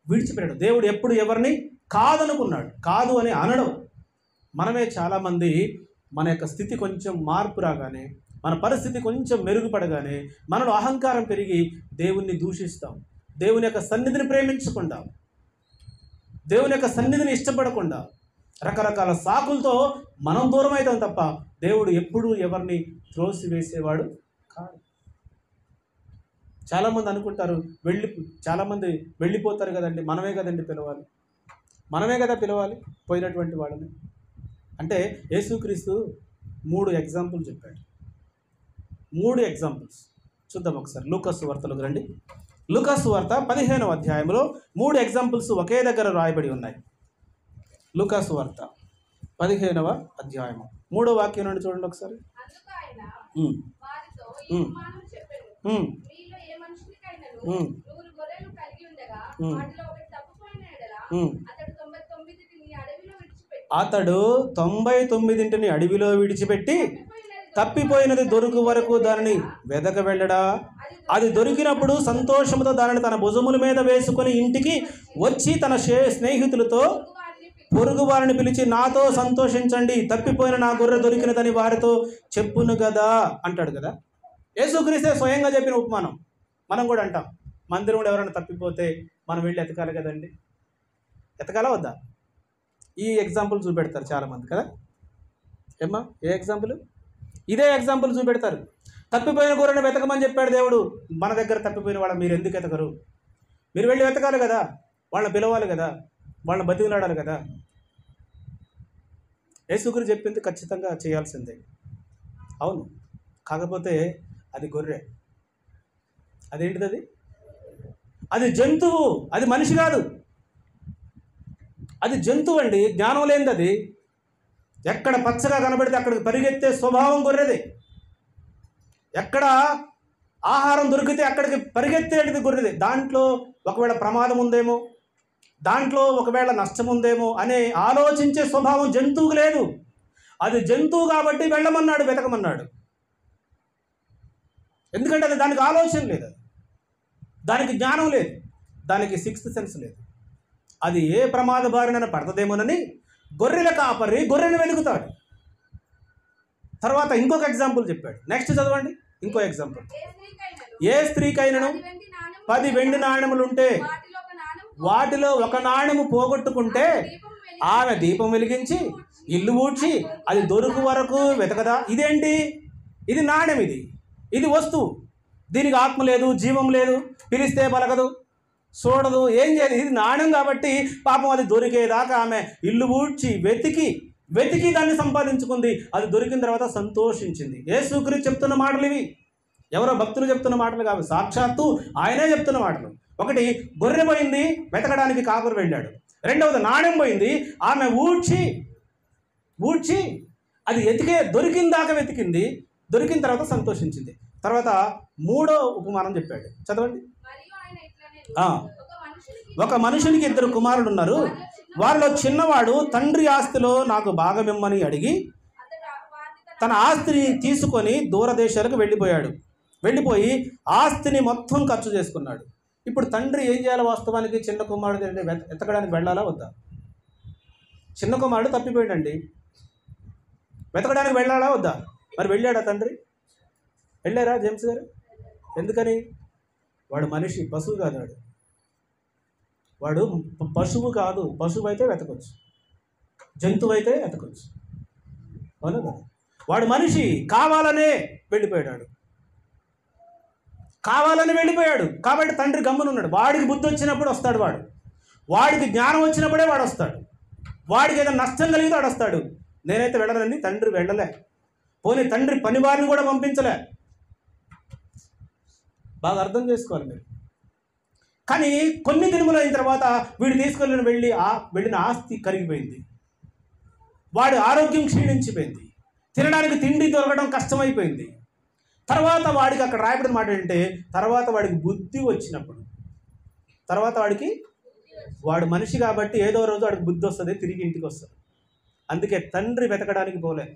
విడిచిపెట్టాడు. దేవుడు ఎప్పుడు ఎవరిని కాదనుకున్నాడు. కాదు అని అనడం. మనమే చాలామంది మన యొక్క స్థితి కొంచెం మార్పు రాగానే, మన పరిస్థితి కొంచెం మెరుగుపడగానే మనలో అహంకారం పెరిగి దేవుణ్ణి దూషిస్తాం. దేవుని యొక్క సన్నిధిని ప్రేమించకుండా, దేవుని యొక్క సన్నిధిని ఇష్టపడకుండా రకరకాల సాకులతో మనం దూరం అవుతాం తప్ప దేవుడు ఎప్పుడూ ఎవరిని త్రోసివేసేవాడు కాదు. చాలామంది అనుకుంటారు చాలామంది వెళ్ళిపోతారు కదండి, మనమే కదండి పిలవాలి, మనమే కదా పిలవాలి పోయినటువంటి వాళ్ళని. అంటే యేసుక్రీస్తు 3 ఎగ్జాంపుల్ చెప్పాడు. 3 ఎగ్జాంపుల్స్ చూద్దాం ఒకసారి. లూకాసు వార్తలోకి రండి. లూకాసు వార్త 15వ అధ్యాయంలో 3 ఎగ్జాంపుల్స్ ఒకే దగ్గర రాయబడి ఉన్నాయి. లూకాసు వార్త 15వ అధ్యాయము 3వ వాక్యం నుండి చూడండి ఒకసారి. అతడు 99 అడవిలో విడిచిపెట్టి తప్పిపోయినది దొరుకు వరకు దానిని వెదక వెళ్ళడా? అది దొరికినప్పుడు సంతోషముతో దానిని తన భుజముల మీద వేసుకొని ఇంటికి వచ్చి తన స్నేహితులతో పొరుగు వారిని పిలిచి నాతో సంతోషించండి, తప్పిపోయిన నా గొర్రె దొరికినదని వారితో చెప్పును కదా అంటాడు కదా. యేసుక్రీస్తే స్వయంగా చెప్పిన ఉపమానం. మనం కూడా అంటాం, మందిరంలో ఎవరైనా తప్పిపోతే మనం వెళ్ళి ఎతకాలి కదండి. ఎతకాలా వద్దా? ఈ ఎగ్జాంపుల్ చూపెడతారు చాలామంది కదా. ఏమ్మా, ఏ ఎగ్జాంపుల్? ఇదే ఎగ్జాంపుల్ చూపెడతారు. తప్పిపోయిన గొర్రెను వెతకమని చెప్పాడు దేవుడు. మన దగ్గర తప్పిపోయిన వాళ్ళ మీరు ఎందుకు ఎతకరు? మీరు వెళ్ళి వెతకాలి కదా, వాళ్ళని పిలవాలి కదా, వాళ్ళని బతికిలాడాలి కదా. యేసుక్రీస్తు చెప్పింది ఖచ్చితంగా చేయాల్సిందే. అవును, కాకపోతే అది గొర్రె. అదేంటిది? అది జంతువు, అది మనిషి కాదు. అది జంతువు అండి, జ్ఞానం లేనిది. అది ఎక్కడ పచ్చగా కనబడితే అక్కడికి పరిగెత్తే స్వభావం గొర్రెది. ఎక్కడ ఆహారం దొరికితే అక్కడికి పరిగెత్తేటిది గొర్రెది. దాంట్లో ఒకవేళ ప్రమాదం ఉందేమో, దాంట్లో ఒకవేళ నష్టం ఉందేమో అనే ఆలోచించే స్వభావం జంతువుకు లేదు. అది జంతువు కాబట్టి వెళ్ళమన్నాడు, వెతకమన్నాడు. ఎందుకంటే అది దానికి ఆలోచన లేదు, దానికి జ్ఞానం లేదు, దానికి సిక్స్త్ సెన్స్ లేదు. అది ఏ ప్రమాద బారిన పడతదేమోనని గొర్రెల కాపరి గొర్రెను వెతుకుతాడు. తర్వాత ఇంకొక ఎగ్జాంపుల్ చెప్పాడు. నెక్స్ట్ చదవండి, ఇంకో ఎగ్జాంపుల్. ఏ స్త్రీకైనను 10 వెండి నాణెములుంటే వాటిలో ఒక నాణెము పోగొట్టుకుంటే ఆమె దీపం వెలిగించి ఇల్లు ఊడ్చి అది దొరుకు వరకు వెతకదా? ఇదేంటి? ఇది నాణెం, ఇది వస్తువు. దీనికి ఆత్మ లేదు, జీవం లేదు, పిలిస్తే పలకదు, చూడదు, ఏం చేయదు. ఇది నాణ్యం కాబట్టి పాపం అది దొరికేదాకా ఆమె ఇల్లు ఊడ్చి వెతికి దాన్ని సంపాదించుకుంది. అది దొరికిన తర్వాత సంతోషించింది. యేసుక్రీస్తు చెప్తున్న మాటలు ఇవి. ఎవరో భక్తులు చెప్తున్న మాటలు కాదు, సాక్షాత్తు ఆయనే చెప్తున్న మాటలు. ఒకటి, గొర్రె పోయింది, వెతకడానికి కాపరి వెళ్ళాడు. రెండవది, నాణ్యం పోయింది, ఆమె ఊడ్చి అది దొరికిన దాకా వెతికింది, దొరికిన తర్వాత సంతోషించింది. తర్వాత మూడో ఉపమానం చెప్పాడు, చదవండి. ఒక మనుషునికి 2 కుమారులు ఉన్నారు. వారిలో చిన్నవాడు తండ్రి ఆస్తిలో నాకు భాగం ఇమ్మని అడిగి తన ఆస్తిని తీసుకొని దూరదేశాలకు వెళ్ళిపోయి ఆస్తిని మొత్తం ఖర్చు చేసుకున్నాడు. ఇప్పుడు తండ్రి ఏం చేయాలి? వాస్తవానికి చిన్న కుమారుడు వెతకడానికి వెళ్ళాలా వద్దా? చిన్న కుమారుడు తప్పిపోయాడండి, వెతకడానికి వెళ్ళాలా వద్దా? మరి వెళ్ళాడా తండ్రి? వెళ్ళారా జేమ్స్ గారు? ఎందుకని? వాడు మనిషి, పశువు కాదు. వాడు పశువు కాదు. పశువు అయితే వెతకొచ్చు, జంతువు అయితే వెతకొచ్చు, అవును కదా. వాడు మనిషి, కావాలని వెళ్ళిపోయాడు కాబట్టి తండ్రి గమ్మునున్నాడు. వాడికి బుద్ధి వచ్చినప్పుడు వస్తాడు, వాడికి జ్ఞానం వచ్చినప్పుడే వాడు వస్తాడు. వాడికి ఏదైనా నష్టం కలిగితే వాడు వస్తాడు. నేనైతే వెళ్ళనని తండ్రి వెళ్ళలే. పోనీ తండ్రి పని వారిని కూడా పంపించలే. బాగా అర్థం చేసుకోవాలి మీరు. కానీ కొన్ని దినములు అయిన తర్వాత వీడు వెళ్ళిన ఆస్తి కరిగిపోయింది, వాడి ఆరోగ్యం క్షీణించిపోయింది, తినడానికి తిండి దొరకడం కష్టమైపోయింది. తర్వాత వాడికి అక్కడ రాయబడిన మాట ఏంటంటే, తర్వాత వాడికి బుద్ధి వచ్చినప్పుడు, వాడు మనిషి కాబట్టి ఏదో రోజు వాడికి బుద్ధి వస్తుంది, తిరిగి ఇంటికి వస్తుంది. అందుకే తండ్రి వెతకడానికి పోలే.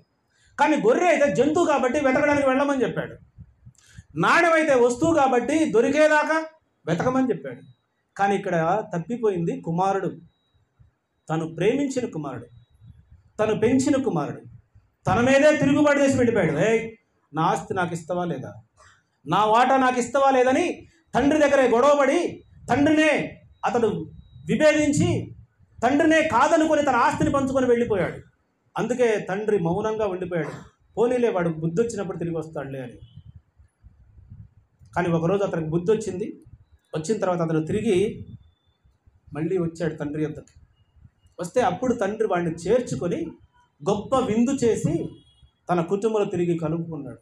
కానీ గొర్రె అయితే జంతువు కాబట్టి వెతకడానికి వెళ్ళమని చెప్పాడు. నాణ్యం అయితే వస్తువు కాబట్టి దొరికేదాకా వెతకమని చెప్పాడు. కానీ ఇక్కడ తప్పిపోయింది కుమారుడు, తను ప్రేమించిన కుమారుడు, తను పెంచిన కుమారుడు. తన మీదే తిరుగుబాటు చేసి వెళ్ళిపోయాడు. నా ఆస్తి నాకు ఇస్తావా లేదా, నా వాటా నాకు ఇస్తావా లేదని తండ్రి దగ్గరే గొడవపడి తండ్రినే అతడు విభేదించి తండ్రినే కాదనుకొని తన ఆస్తిని పంచుకొని వెళ్ళిపోయాడు. అందుకే తండ్రి మౌనంగా ఉండిపోయాడు. పోనీలే, వాడు బుద్ధి వచ్చినప్పుడు తిరిగి వస్తాడులే అని. కానీ ఒకరోజు అతనికి బుద్ధి వచ్చిన తర్వాత అతను తిరిగి మళ్ళీ వచ్చాడు తండ్రి వద్దకు. వస్తే అప్పుడు తండ్రి వాడిని చేర్చుకొని గొప్ప విందు చేసి తన కుటుంబంలో తిరిగి కలుపుకున్నాడు.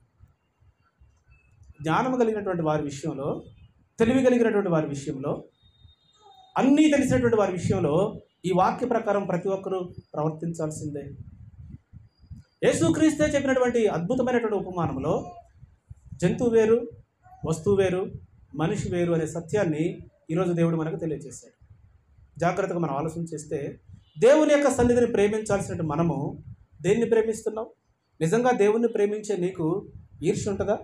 జ్ఞానం కలిగినటువంటి వారి విషయంలో, తెలివి కలిగినటువంటి వారి విషయంలో, అన్నీ తెలిసినటువంటి వారి విషయంలో ఈ వాక్య ప్రకారం ప్రతి ఒక్కరూ ప్రవర్తించాల్సిందే. యేసుక్రీస్తే చెప్పినటువంటి అద్భుతమైనటువంటి ఉపమానంలో జంతువు వేరు, వస్తువు వేరు, మనిషి వేరు అనే సత్యాన్ని ఈరోజు దేవుడు మనకు తెలియజేశాడు. జాగ్రత్తగా మనం ఆలోచన చేస్తే దేవుని యొక్క సన్నిధిని ప్రేమించాల్సిన మనము దేన్ని ప్రేమిస్తున్నాం? నిజంగా దేవుణ్ణి ప్రేమించే నీకు ఈర్ష్య ఉంటుందా?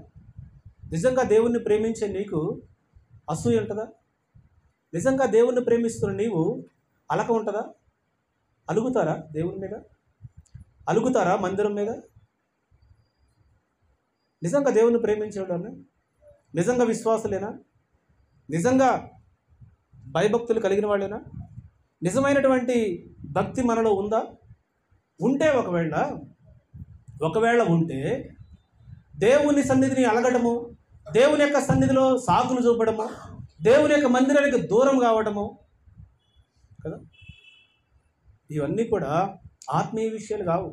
నిజంగా దేవుణ్ణి ప్రేమించే నీకు అసూయ ఉంటుందా? నిజంగా దేవుణ్ణి ప్రేమిస్తున్న నీవు అలక ఉంటుందా? అలుగుతారా దేవుని మీద? అలుగుతారా మందిరం మీద? నిజంగా దేవుణ్ణి ప్రేమించేవాళ్ళని, నిజంగా విశ్వాసులేనా, నిజంగా భయభక్తులు కలిగిన వాళ్ళేనా? నిజమైనటువంటి భక్తి మనలో ఉందా? ఉంటే ఒకవేళ ఉంటే దేవుని సన్నిధిని అలగడము, దేవుని యొక్క సన్నిధిలో సాకులు చూపడము, దేవుని యొక్క మందిరానికి దూరం కావడము కదా, ఇవన్నీ కూడా ఆత్మీయ విషయాలు కావు,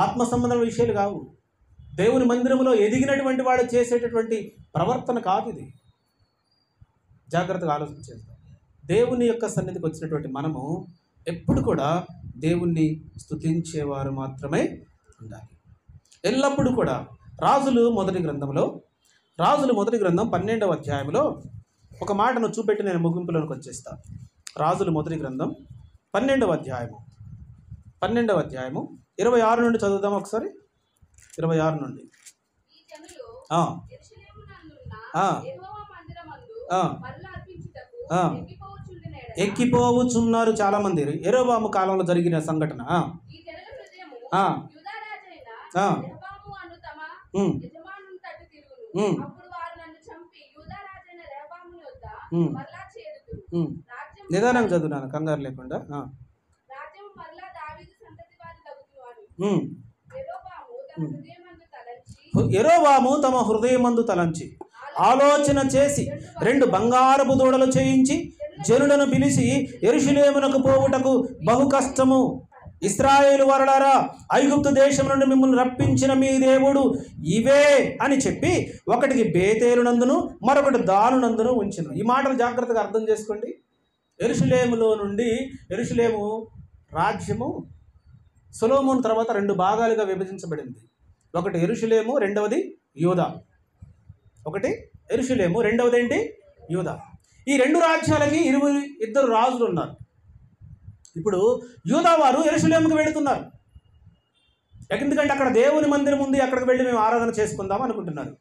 ఆత్మ సంబంధం విషయాలు కావు. దేవుని మందిరంలో ఎదిగినటువంటి వాడు చేసేటటువంటి ప్రవర్తన కాదు ఇది. జాగ్రత్తగా ఆలోచించేస్తాం. దేవుని యొక్క సన్నిధికి వచ్చినటువంటి మనము ఎప్పుడు కూడా దేవుణ్ణి స్తుతించేవారు మాత్రమే ఉండాలి. ఎల్లప్పుడూ కూడా రాజులు మొదటి గ్రంథం 12వ అధ్యాయంలో ఒక మాటను చూపెట్టి నేను ముగింపులోకి వచ్చేస్తాను. రాజులు మొదటి గ్రంథం 12వ అధ్యాయము 26 నుండి చదువుదాం ఒకసారి. 26 నుండి. ఎక్కిపోవచ్చున్నారు చాలామంది. యెరోబాము కాలంలో జరిగిన సంఘటన. నిదానంగా చదువున్నాను, కంగారు లేకుండా. యెరోబాము తమ హృదయమందు తలంచి ఆలోచన చేసి 2 బంగారపు దూడలు చేయించి జనులను పిలిచి, యెరూషలేమునకు పోవుటకు బహు కష్టము. ఇశ్రాయేలు వారలారా, ఐగుప్తు దేశం నుండి మిమ్మల్ని రప్పించిన మీ దేవుడు ఇవే అని చెప్పి ఒకటికి బేతేలు నందును మరొకటి దాను నందును ఉంచెను. ఈ మాటలు జాగ్రత్తగా అర్థం చేసుకోండి. యెరూషలేము రాజ్యము సొలొమోను తర్వాత 2 భాగాలుగా విభజించబడింది. ఒకటి యెరూషలేము, రెండవది యూదా. ఒకటి యెరూషలేము, రెండవది ఏంటి? యూదా. ఈ 2 రాజ్యాలకి 2 రాజులు ఉన్నారు. ఇప్పుడు యూదా వారు యెరూషలేముకు వెళుతున్నారు. ఎందుకంటే అక్కడ దేవుని మందిరం ఉంది, అక్కడికి వెళ్ళి మేము ఆరాధన చేసుకుందాం అనుకుంటున్నారు.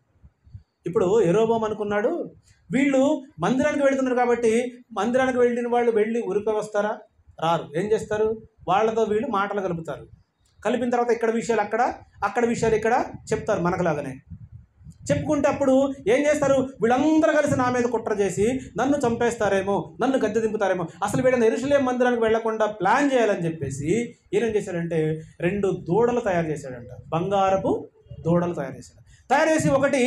ఇప్పుడు యెరోబాము అనుకున్నాడు, వీళ్ళు మందిరానికి వెళుతున్నారు కాబట్టి మందిరానికి వెళ్ళిన వాళ్ళు వెళ్ళి ఉరిపై వస్తారా? రారు. ఏం చేస్తారు? వాళ్ళతో వీళ్ళు మాటలు కలుపుతారు. కలిపిన తర్వాత ఇక్కడ విషయాలు అక్కడ విషయాలు ఇక్కడ చెప్తారు. మనకులాగానే చెప్పుకుంటే అప్పుడు ఏం చేస్తారు? వీళ్ళందరూ కలిసి నా మీద కుట్ర చేసి నన్ను చంపేస్తారేమో, నన్ను గద్దె దింపుతారేమో, అసలు వీళ్ళని యెరూషలేము మందిరానికి వెళ్లకుండా ప్లాన్ చేయాలని చెప్పేసి ఈయన చేశాడంటే 2 దూడలు తయారు చేశాడంట. బంగారపు దూడలు తయారు చేసి ఒకటి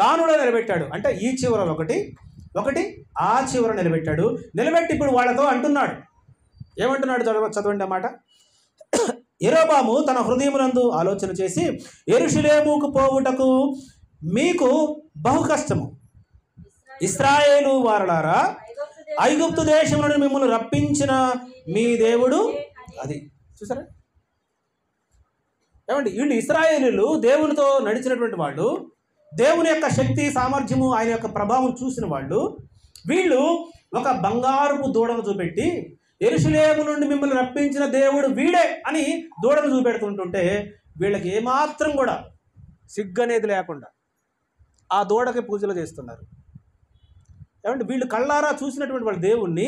దానులో నిలబెట్టాడు. అంటే ఈ చివర ఒకటి ఆ చివర నిలబెట్టాడు. నిలబెట్టి ఇప్పుడు వాళ్ళతో అంటున్నాడు. ఏమంటున్నాడు? చదవండి అన్నమాట. యెరోబాము తన హృదయమునందు ఆలోచన చేసి, యెరూషలేముకు పోవుటకు మీకు బహు కష్టము. ఇశ్రాయేలు వారలారా, ఐగుప్తు దేశం నుండి మిమ్మల్ని రప్పించిన మీ దేవుడు అది. చూసారా ఏమండి? వీళ్ళు ఇశ్రాయేలీలు దేవునితో నడిచినటువంటి వాళ్ళు, దేవుని యొక్క శక్తి సామర్థ్యము, ఆయన యొక్క ప్రభావం చూసిన వాళ్ళు. వీళ్ళు ఒక బంగారపు దూడను చూపెట్టి, యెరూషలేము నుండి మిమ్మల్ని రప్పించిన దేవుడు వీడే అని దూడను చూపెడుతుంటుంటే వీళ్ళకి ఏమాత్రం కూడా సిగ్గనేది లేకుండా ఆ దూడకి పూజలు చేస్తున్నారు. ఏమంటే వీళ్ళు కళ్ళారా చూసినటువంటి వాళ్ళు,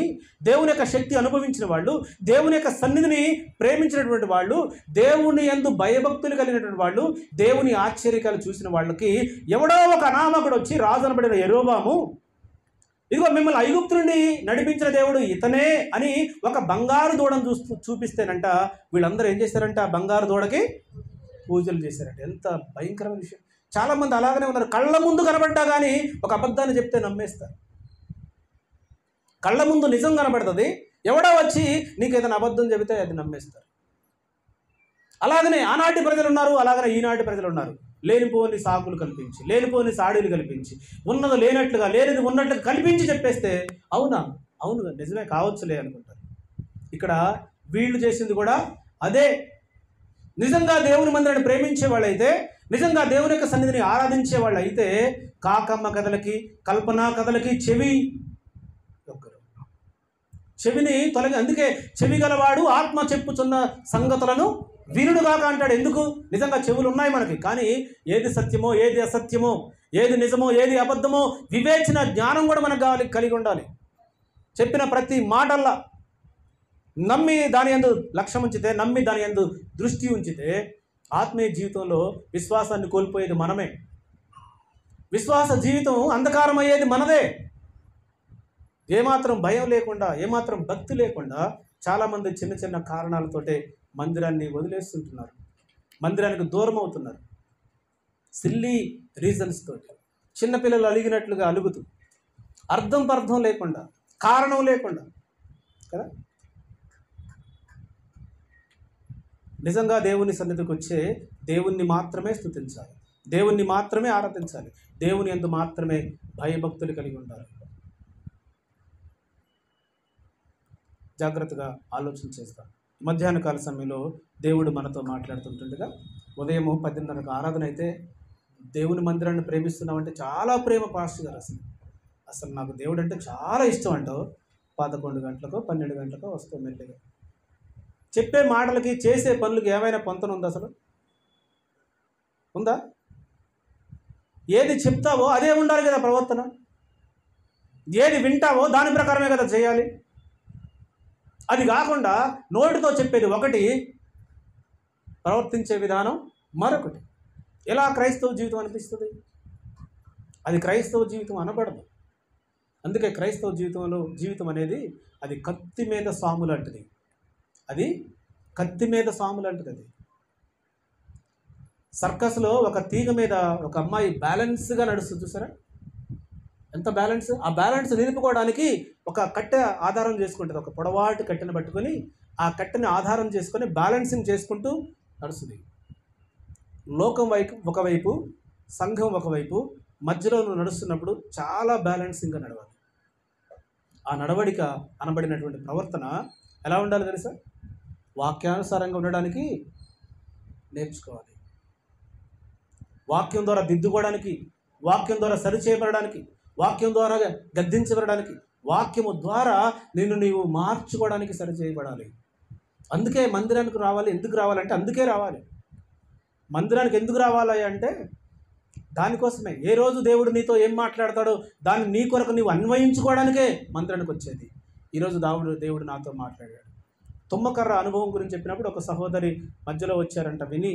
దేవుని యొక్క శక్తి అనుభవించిన వాళ్ళు, దేవుని యొక్క సన్నిధిని ప్రేమించినటువంటి వాళ్ళు, దేవుని యందు భయభక్తులు కలిగినటువంటి వాళ్ళు, దేవుని ఆశ్చర్యకాలు చూసిన వాళ్ళకి ఎవడో ఒక అనామకుడు వచ్చి రాజు అనబడిన యెరోబాము, ఇదిగో మిమ్మల్ని ఐగుప్తు నుండి నడిపించిన దేవుడు ఇతనే అని ఒక బంగారు దూడను చూపిస్తేనంట వీళ్ళందరూ ఏం చేశారంట? బంగారు దూడకి పూజలు చేశారంట. ఎంత భయంకరమైన విషయం. చాలామంది అలాగనే ఉన్నారు. కళ్ళ ముందు కనబడ్డా కానీ ఒక అబద్ధాన్ని చెప్తే నమ్మేస్తారు. కళ్ళ ముందు నిజం కనబడుతుంది, ఎవడో వచ్చి నీకు ఏదైనా అబద్ధం చెబితే అది నమ్మేస్తారు. అలాగనే ఆనాటి ప్రజలు ఉన్నారు, అలాగనే ఈనాటి ప్రజలు ఉన్నారు. లేనిపోని సాకులు కల్పించి, లేనిపోని సాడీలు కల్పించి, ఉన్నది లేనట్లుగా, లేనిది ఉన్నట్లుగా కల్పించి చెప్పేస్తే అవును నిజమే కావచ్చులే అనుకుంటారు. ఇక్కడ వీళ్ళు చేసింది కూడా అదే. నిజంగా దేవుని మందిరాన్ని ప్రేమించే వాళ్ళైతే, నిజంగా దేవుని యొక్క సన్నిధిని ఆరాధించే వాళ్ళు అయితే కాకమ్మ కథలకి, కల్పనా కథలకి చెవిని తొలగి, అందుకే చెవి గలవాడు ఆత్మ చెప్పుచున్న సంగతులను వినుడుగాక అంటాడు. ఎందుకు? నిజంగా చెవులు ఉన్నాయి మనకి, కానీ ఏది సత్యమో ఏది అసత్యమో, ఏది నిజమో ఏది అబద్ధమో వివేచన జ్ఞానం కూడా మనకు కలిగి ఉండాలి. చెప్పిన ప్రతి మాటల్లా నమ్మి దాని యందు లక్ష్యం ఉంచితే, నమ్మి దాని యందు దృష్టి ఉంచితే ఆత్మీయ జీవితంలో విశ్వాసాన్ని కోల్పోయేది మనమే. విశ్వాస జీవితం అంధకారం అయ్యేది మనదే. ఏమాత్రం భయం లేకుండా, ఏమాత్రం భక్తి లేకుండా చాలామంది చిన్న చిన్న కారణాలతోటే మందిరాన్ని వదిలేస్తుంటున్నారు, మందిరానికి దూరం అవుతున్నారు. సిల్లీ రీజన్స్ తోటి చిన్నపిల్లలు అలిగినట్లుగా అలుగుతూ, అర్థం పర్థం లేకుండా, కారణం లేకుండా కదా. నిజంగా దేవుని సన్నిధికి వచ్చే దేవుణ్ణి మాత్రమే స్తుతించాలి, దేవుణ్ణి మాత్రమే ఆరాధించాలి, దేవుని యందు మాత్రమే భయభక్తులు కలిగి ఉండాలి. జాగ్రత్తగా ఆలోచన చేస్తాం. మధ్యాహ్న కాల సమయంలో దేవుడు మనతో మాట్లాడుతుంటుండగా, ఉదయం 10:30కు ఆరాధన అయితే, దేవుని మందిరాన్ని ప్రేమిస్తున్నామంటే చాలా ప్రేమ పాస్టర్ గారు, అసలు నాకు దేవుడు అంటే చాలా ఇష్టం అంటావు. 11 గంటలకో 12 గంటలకో వస్తావు మెల్లిగా. చెప్పే మాటలకి చేసే పనులకి ఏమైనా పొంతన ఉందా? అసలు ఉందా? ఏది చెప్తావో అదే ఉండాలి కదా ప్రవర్తన. ఏది వింటావో దాని ప్రకారమే కదా చేయాలి. అది కాకుండా నోటితో చెప్పేది ఒకటి, ప్రవర్తించే విధానం మరొకటి. ఎలా క్రైస్తవ జీవితం అనిపిస్తుంది? అది క్రైస్తవ జీవితం అనబడదు. అందుకే క్రైస్తవ జీవితం అనేది అది కత్తి మీద సాము లాంటిది. అది కత్తి మీద సాము లాంటిది. అది సర్కస్లో ఒక తీగ మీద ఒక అమ్మాయి బ్యాలెన్స్గా నడుస్తుంది, చూసారా? ఎంత బ్యాలెన్స్! ఆ బ్యాలెన్స్ నిలుపుకోవడానికి ఒక కట్టె ఆధారం చేసుకుంటుంది. ఒక పొడవాటి కట్టెను పట్టుకొని ఆ కట్టెని ఆధారం చేసుకొని బ్యాలెన్సింగ్ చేసుకుంటూ నడుస్తుంది. లోకం ఒకవైపు, సంఘం ఒకవైపు, మధ్యలో నడుస్తున్నప్పుడు చాలా బ్యాలెన్సింగ్గా నడవాలి. ఆ నడవడిక అనబడినటువంటి ప్రవర్తన ఎలా ఉండాలి తెలుసా? వాక్యానుసారంగా ఉండడానికి నేర్చుకోవాలి. వాక్యం ద్వారా దిద్దుకోవడానికి, వాక్యం ద్వారా సరిచేయబడడానికి, వాక్యం ద్వారా గద్దించబడడానికి, వాక్యము ద్వారా నిన్ను నీవు మార్చుకోవడానికి సరిచేయబడాలి. అందుకే మందిరానికి రావాలి. ఎందుకు రావాలంటే అందుకే రావాలి. మందిరానికి ఎందుకు రావాలి అంటే దానికోసమే. ఏ రోజు దేవుడు నీతో ఏం మాట్లాడతాడో దాన్ని నీ కొరకు నీవు అన్వయించుకోవడానికే మందిరానికి వచ్చేది. ఈరోజు దేవుడు నాతో మాట్లాడాడు. తుమ్మకర్ర అనుభవం గురించి చెప్పినప్పుడు ఒక సహోదరి మధ్యలో వచ్చారంట, విని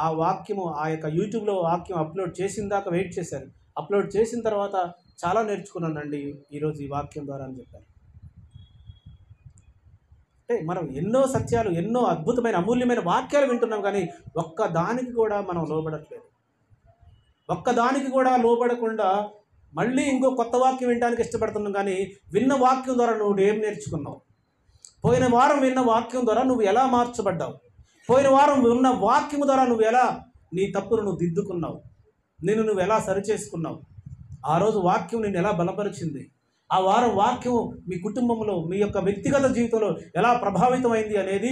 ఆ వాక్యము, ఆ యొక్క యూట్యూబ్లో వాక్యం అప్లోడ్ చేసిన దాకా వెయిట్ చేశారు. అప్లోడ్ చేసిన తర్వాత చాలా నేర్చుకున్నానండి ఈరోజు ఈ వాక్యం ద్వారా అని చెప్పారు. అంటే మనం ఎన్నో సత్యాలు, ఎన్నో అద్భుతమైన అమూల్యమైన వాక్యాలు వింటున్నాం, కానీ ఒక్కదానికి కూడా మనం లోబడట్లేదు. ఒక్కదానికి కూడా లోబడకుండా మళ్ళీ ఇంకో కొత్త వాక్యం వినడానికి ఇష్టపడుతున్నాం. కానీ విన్న వాక్యం ద్వారా నువ్వు ఏం నేర్చుకున్నావు? పోయిన వారం విన్న వాక్యం ద్వారా నువ్వు ఎలా మార్చబడ్డావు? పోయిన వారం విన్న వాక్యం ద్వారా నువ్వు ఎలా నీ తప్పును నువ్వు దిద్దుకున్నావు? నువ్వు ఎలా సరిచేసుకున్నావు? ఆ రోజు వాక్యం నిన్ను ఎలా బలపరిచింది? ఆ వారం వాక్యం మీ కుటుంబంలో, మీ యొక్క వ్యక్తిగత జీవితంలో ఎలా ప్రభావితమైంది అనేది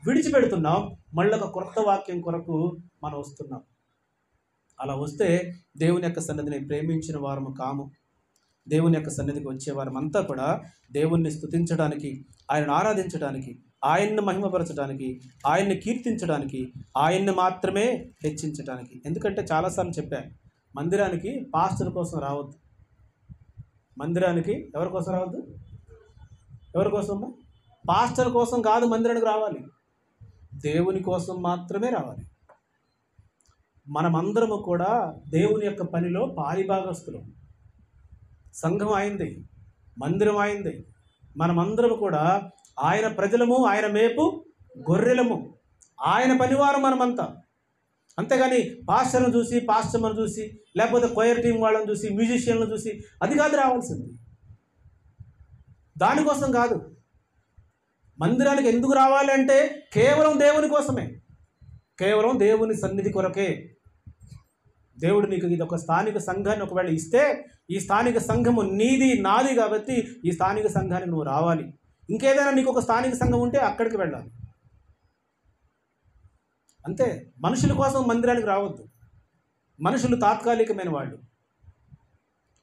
విడిచిపెడుతున్నాం. మళ్ళీ ఒక కొత్త వాక్యం కొరకు మనం వస్తున్నాం. అలా వస్తే దేవుని యొక్క సన్నిధిని ప్రేమించిన వారము కాము. దేవుని యొక్క సన్నిధికి వచ్చేవారం అంతా కూడా దేవుణ్ణి స్తుతించడానికి, ఆయనను ఆరాధించడానికి, ఆయన్ని మహిమపరచడానికి, ఆయన్ని కీర్తించడానికి, ఆయన్ని మాత్రమే హెచ్చించడానికి. ఎందుకంటే చాలాసార్లు చెప్పాను, మందిరానికి పాస్టర్ కోసం రావద్దు. మందిరానికి ఎవరి కోసం రావద్దు? ఎవరి కోసం? పాస్టర్ కోసం కాదు మందిరానికి రావాలి, దేవుని కోసం మాత్రమే రావాలి. మనమందరము కూడా దేవుని యొక్క పనిలో పాలిభాగస్తులు. సంఘం అయింది, మందిరం అయింది. మనమందరము కూడా ఆయన ప్రజలము, ఆయన మేపు గొర్రెలము, ఆయన పనివారం మనమంతా. అంతేగాని పాస్టర్ను చూసి, పాస్టర్ను చూసి, లేకపోతే కొయర్ టీం వాళ్ళని చూసి, మ్యూజిషియన్లను చూసి అది కాదు రావాల్సింది. దానికోసం కాదు. మందిరానికి ఎందుకు రావాలి అంటే కేవలం దేవుని కోసమే, కేవలం దేవుని సన్నిధి కొరకే. దేవుడు నీకు ఇది ఒక స్థానిక సంఘాన్ని ఒకవేళ ఇస్తే, ఈ స్థానిక సంఘము నీది, నాది కాబట్టి ఈ స్థానిక సంఘానికి నువ్వు రావాలి. ఇంకేదైనా నీకు ఒక స్థానిక సంఘం ఉంటే అక్కడికి వెళ్ళాలి. అంతే. మనుషుల కోసం మందిరానికి రావద్దు. మనుషులు తాత్కాలికమైన వాళ్ళు.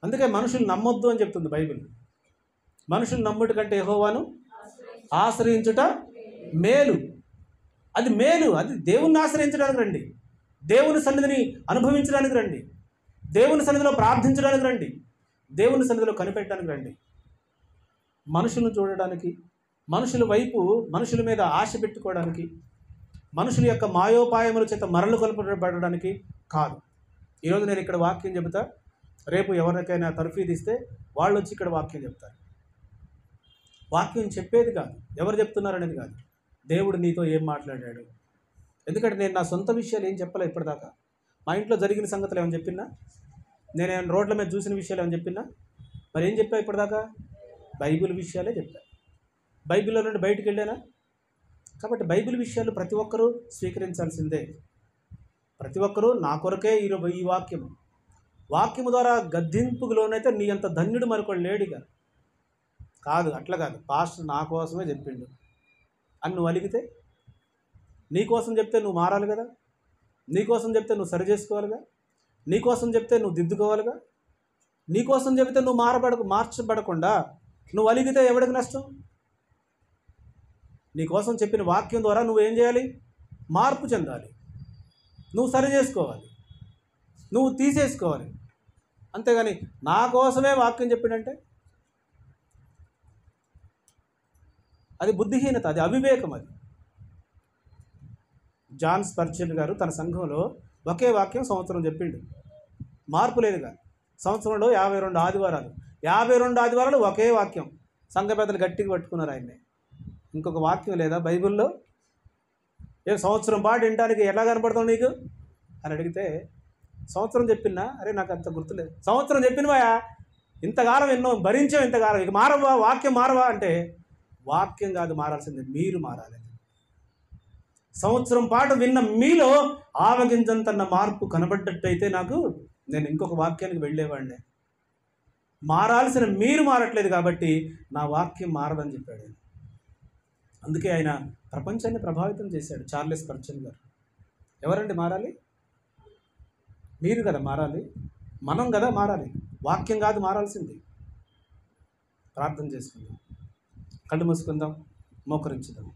అందుకే మనుషులు నమ్మొద్దు అని చెప్తుంది బైబిల్. మనుషులు నమ్ముట కంటే యెహోవాను ఆశ్రయించుట మేలు. అది మేలు. అది దేవుణ్ణి ఆశ్రయించడానికి రండి, దేవుని సన్నిధిని అనుభవించడానికి రండి, దేవుని సన్నిధిలో ప్రార్థించడానికి రండి, దేవుని సన్నిధిలో కనిపెట్టడానికి రండి. మనుషులను చూడడానికి, మనుషుల వైపు, మనుషుల మీద ఆశ పెట్టుకోవడానికి, మనుషుల యొక్క మాయోపాయముల చేత మరలు కొల్పబడడానికి కాదు. ఈరోజు నేను ఇక్కడ వాక్యం చెబుతా, రేపు ఎవరికైనా తర్ఫీదు ఇస్తే వాళ్ళు వచ్చి ఇక్కడ వాక్యం చెప్తారు. వాక్యం చెప్పేది కాదు, ఎవరు చెప్తున్నారు అనేది కాదు, దేవుడు నీతో ఏం మాట్లాడాడు. ఎందుకంటే నేను నా సొంత విషయాలు ఏం చెప్పలే ఇప్పటిదాకా. మా ఇంట్లో జరిగిన సంగతులు ఏమని చెప్పినా, నేనేమైనా రోడ్ల మీద చూసిన విషయాలు ఏమని చెప్పినా, మరి ఏం చెప్పా ఇప్పటిదాకా? బైబిల్ విషయాలే చెప్పా. బైబిల్లో నుండి బయటికి వెళ్ళానా? కాబట్టి బైబిల్ విషయాలు ప్రతి ఒక్కరూ స్వీకరించాల్సిందే. ప్రతి ఒక్కరూ నా కొరకే ఈ వాక్యము ద్వారా గద్దింపుకు లోనైతే నీ అంత ధన్యుడు మరొకడు లేడుగా. కాదు, అట్లా కాదు, పాస్టర్ నా కోసమే చెప్పిండు అని నువ్వు అలిగితే, నీ కోసం చెప్తే నువ్వు మారాలి కదా, నీ కోసం చెప్తే నువ్వు సరి చేసుకోవాలిగా, నీ కోసం చెప్తే నువ్వు దిద్దుకోవాలిగా. నీ కోసం చెబితే నువ్వు మార్చబడకుండా నువ్వు అలిగితే ఎవడికి నష్టం? నీ కోసం చెప్పిన వాక్యం ద్వారా నువ్వేం చేయాలి? మార్పు చెందాలి, నువ్వు సరి చేసుకోవాలి, నువ్వు తీసేసుకోవాలి. అంతేగాని నా కోసమే వాక్యం చెప్పిండంటే అది బుద్ధిహీనత, అది అవివేకం. అది జాన్ స్పర్జన్ గారు తన సంఘంలో ఒకే వాక్యం సంవత్సరం చెప్పిండు, మార్పు లేదుగా. సంవత్సరంలో 52 ఆదివారాలు, 52 ఆదివారాలు ఒకే వాక్యం. సంఘ పెద్దలు గట్టిగా పట్టుకున్నారు ఆయన్ని. ఇంకొక వాక్యం లేదా బైబిల్లో? సంవత్సరం పాటు వినడానికి ఎలా కనపడుతుంది నీకు అని అడిగితే, సంవత్సరం చెప్పినా, అరే నాకు అంత గుర్తులేదు, సంవత్సరం చెప్పినవాయా, ఇంతకాలం ఎన్నో భరించాం, ఇంతకాలం ఇక మారవా, వాక్యం మారవా అంటే, వాక్యం కాదు మారాల్సింది, మీరు మారాలి. సంవత్సరం పాటు విన్న మీలో ఆవగింజంతన్న మార్పు కనబడ్డట్టయితే నేను ఇంకొక వాక్యానికి వెళ్ళేవాడినే. మారాల్సిన మీరు మారట్లేదు కాబట్టి నా వాక్యం మారదని చెప్పాడు. అందుకే ఆయన ప్రపంచాన్ని ప్రభావితం చేశాడు, చార్లెస్ స్పర్జన్ గారు. ఎవరండి మారాలి? మీరు కదా మారాలి, మనం కదా మారాలి, వాక్యం కాదు మారాల్సింది. ప్రార్థన చేసుకుందాం, కళ్ళు మూసుకుందాం, మోకరించుదాం.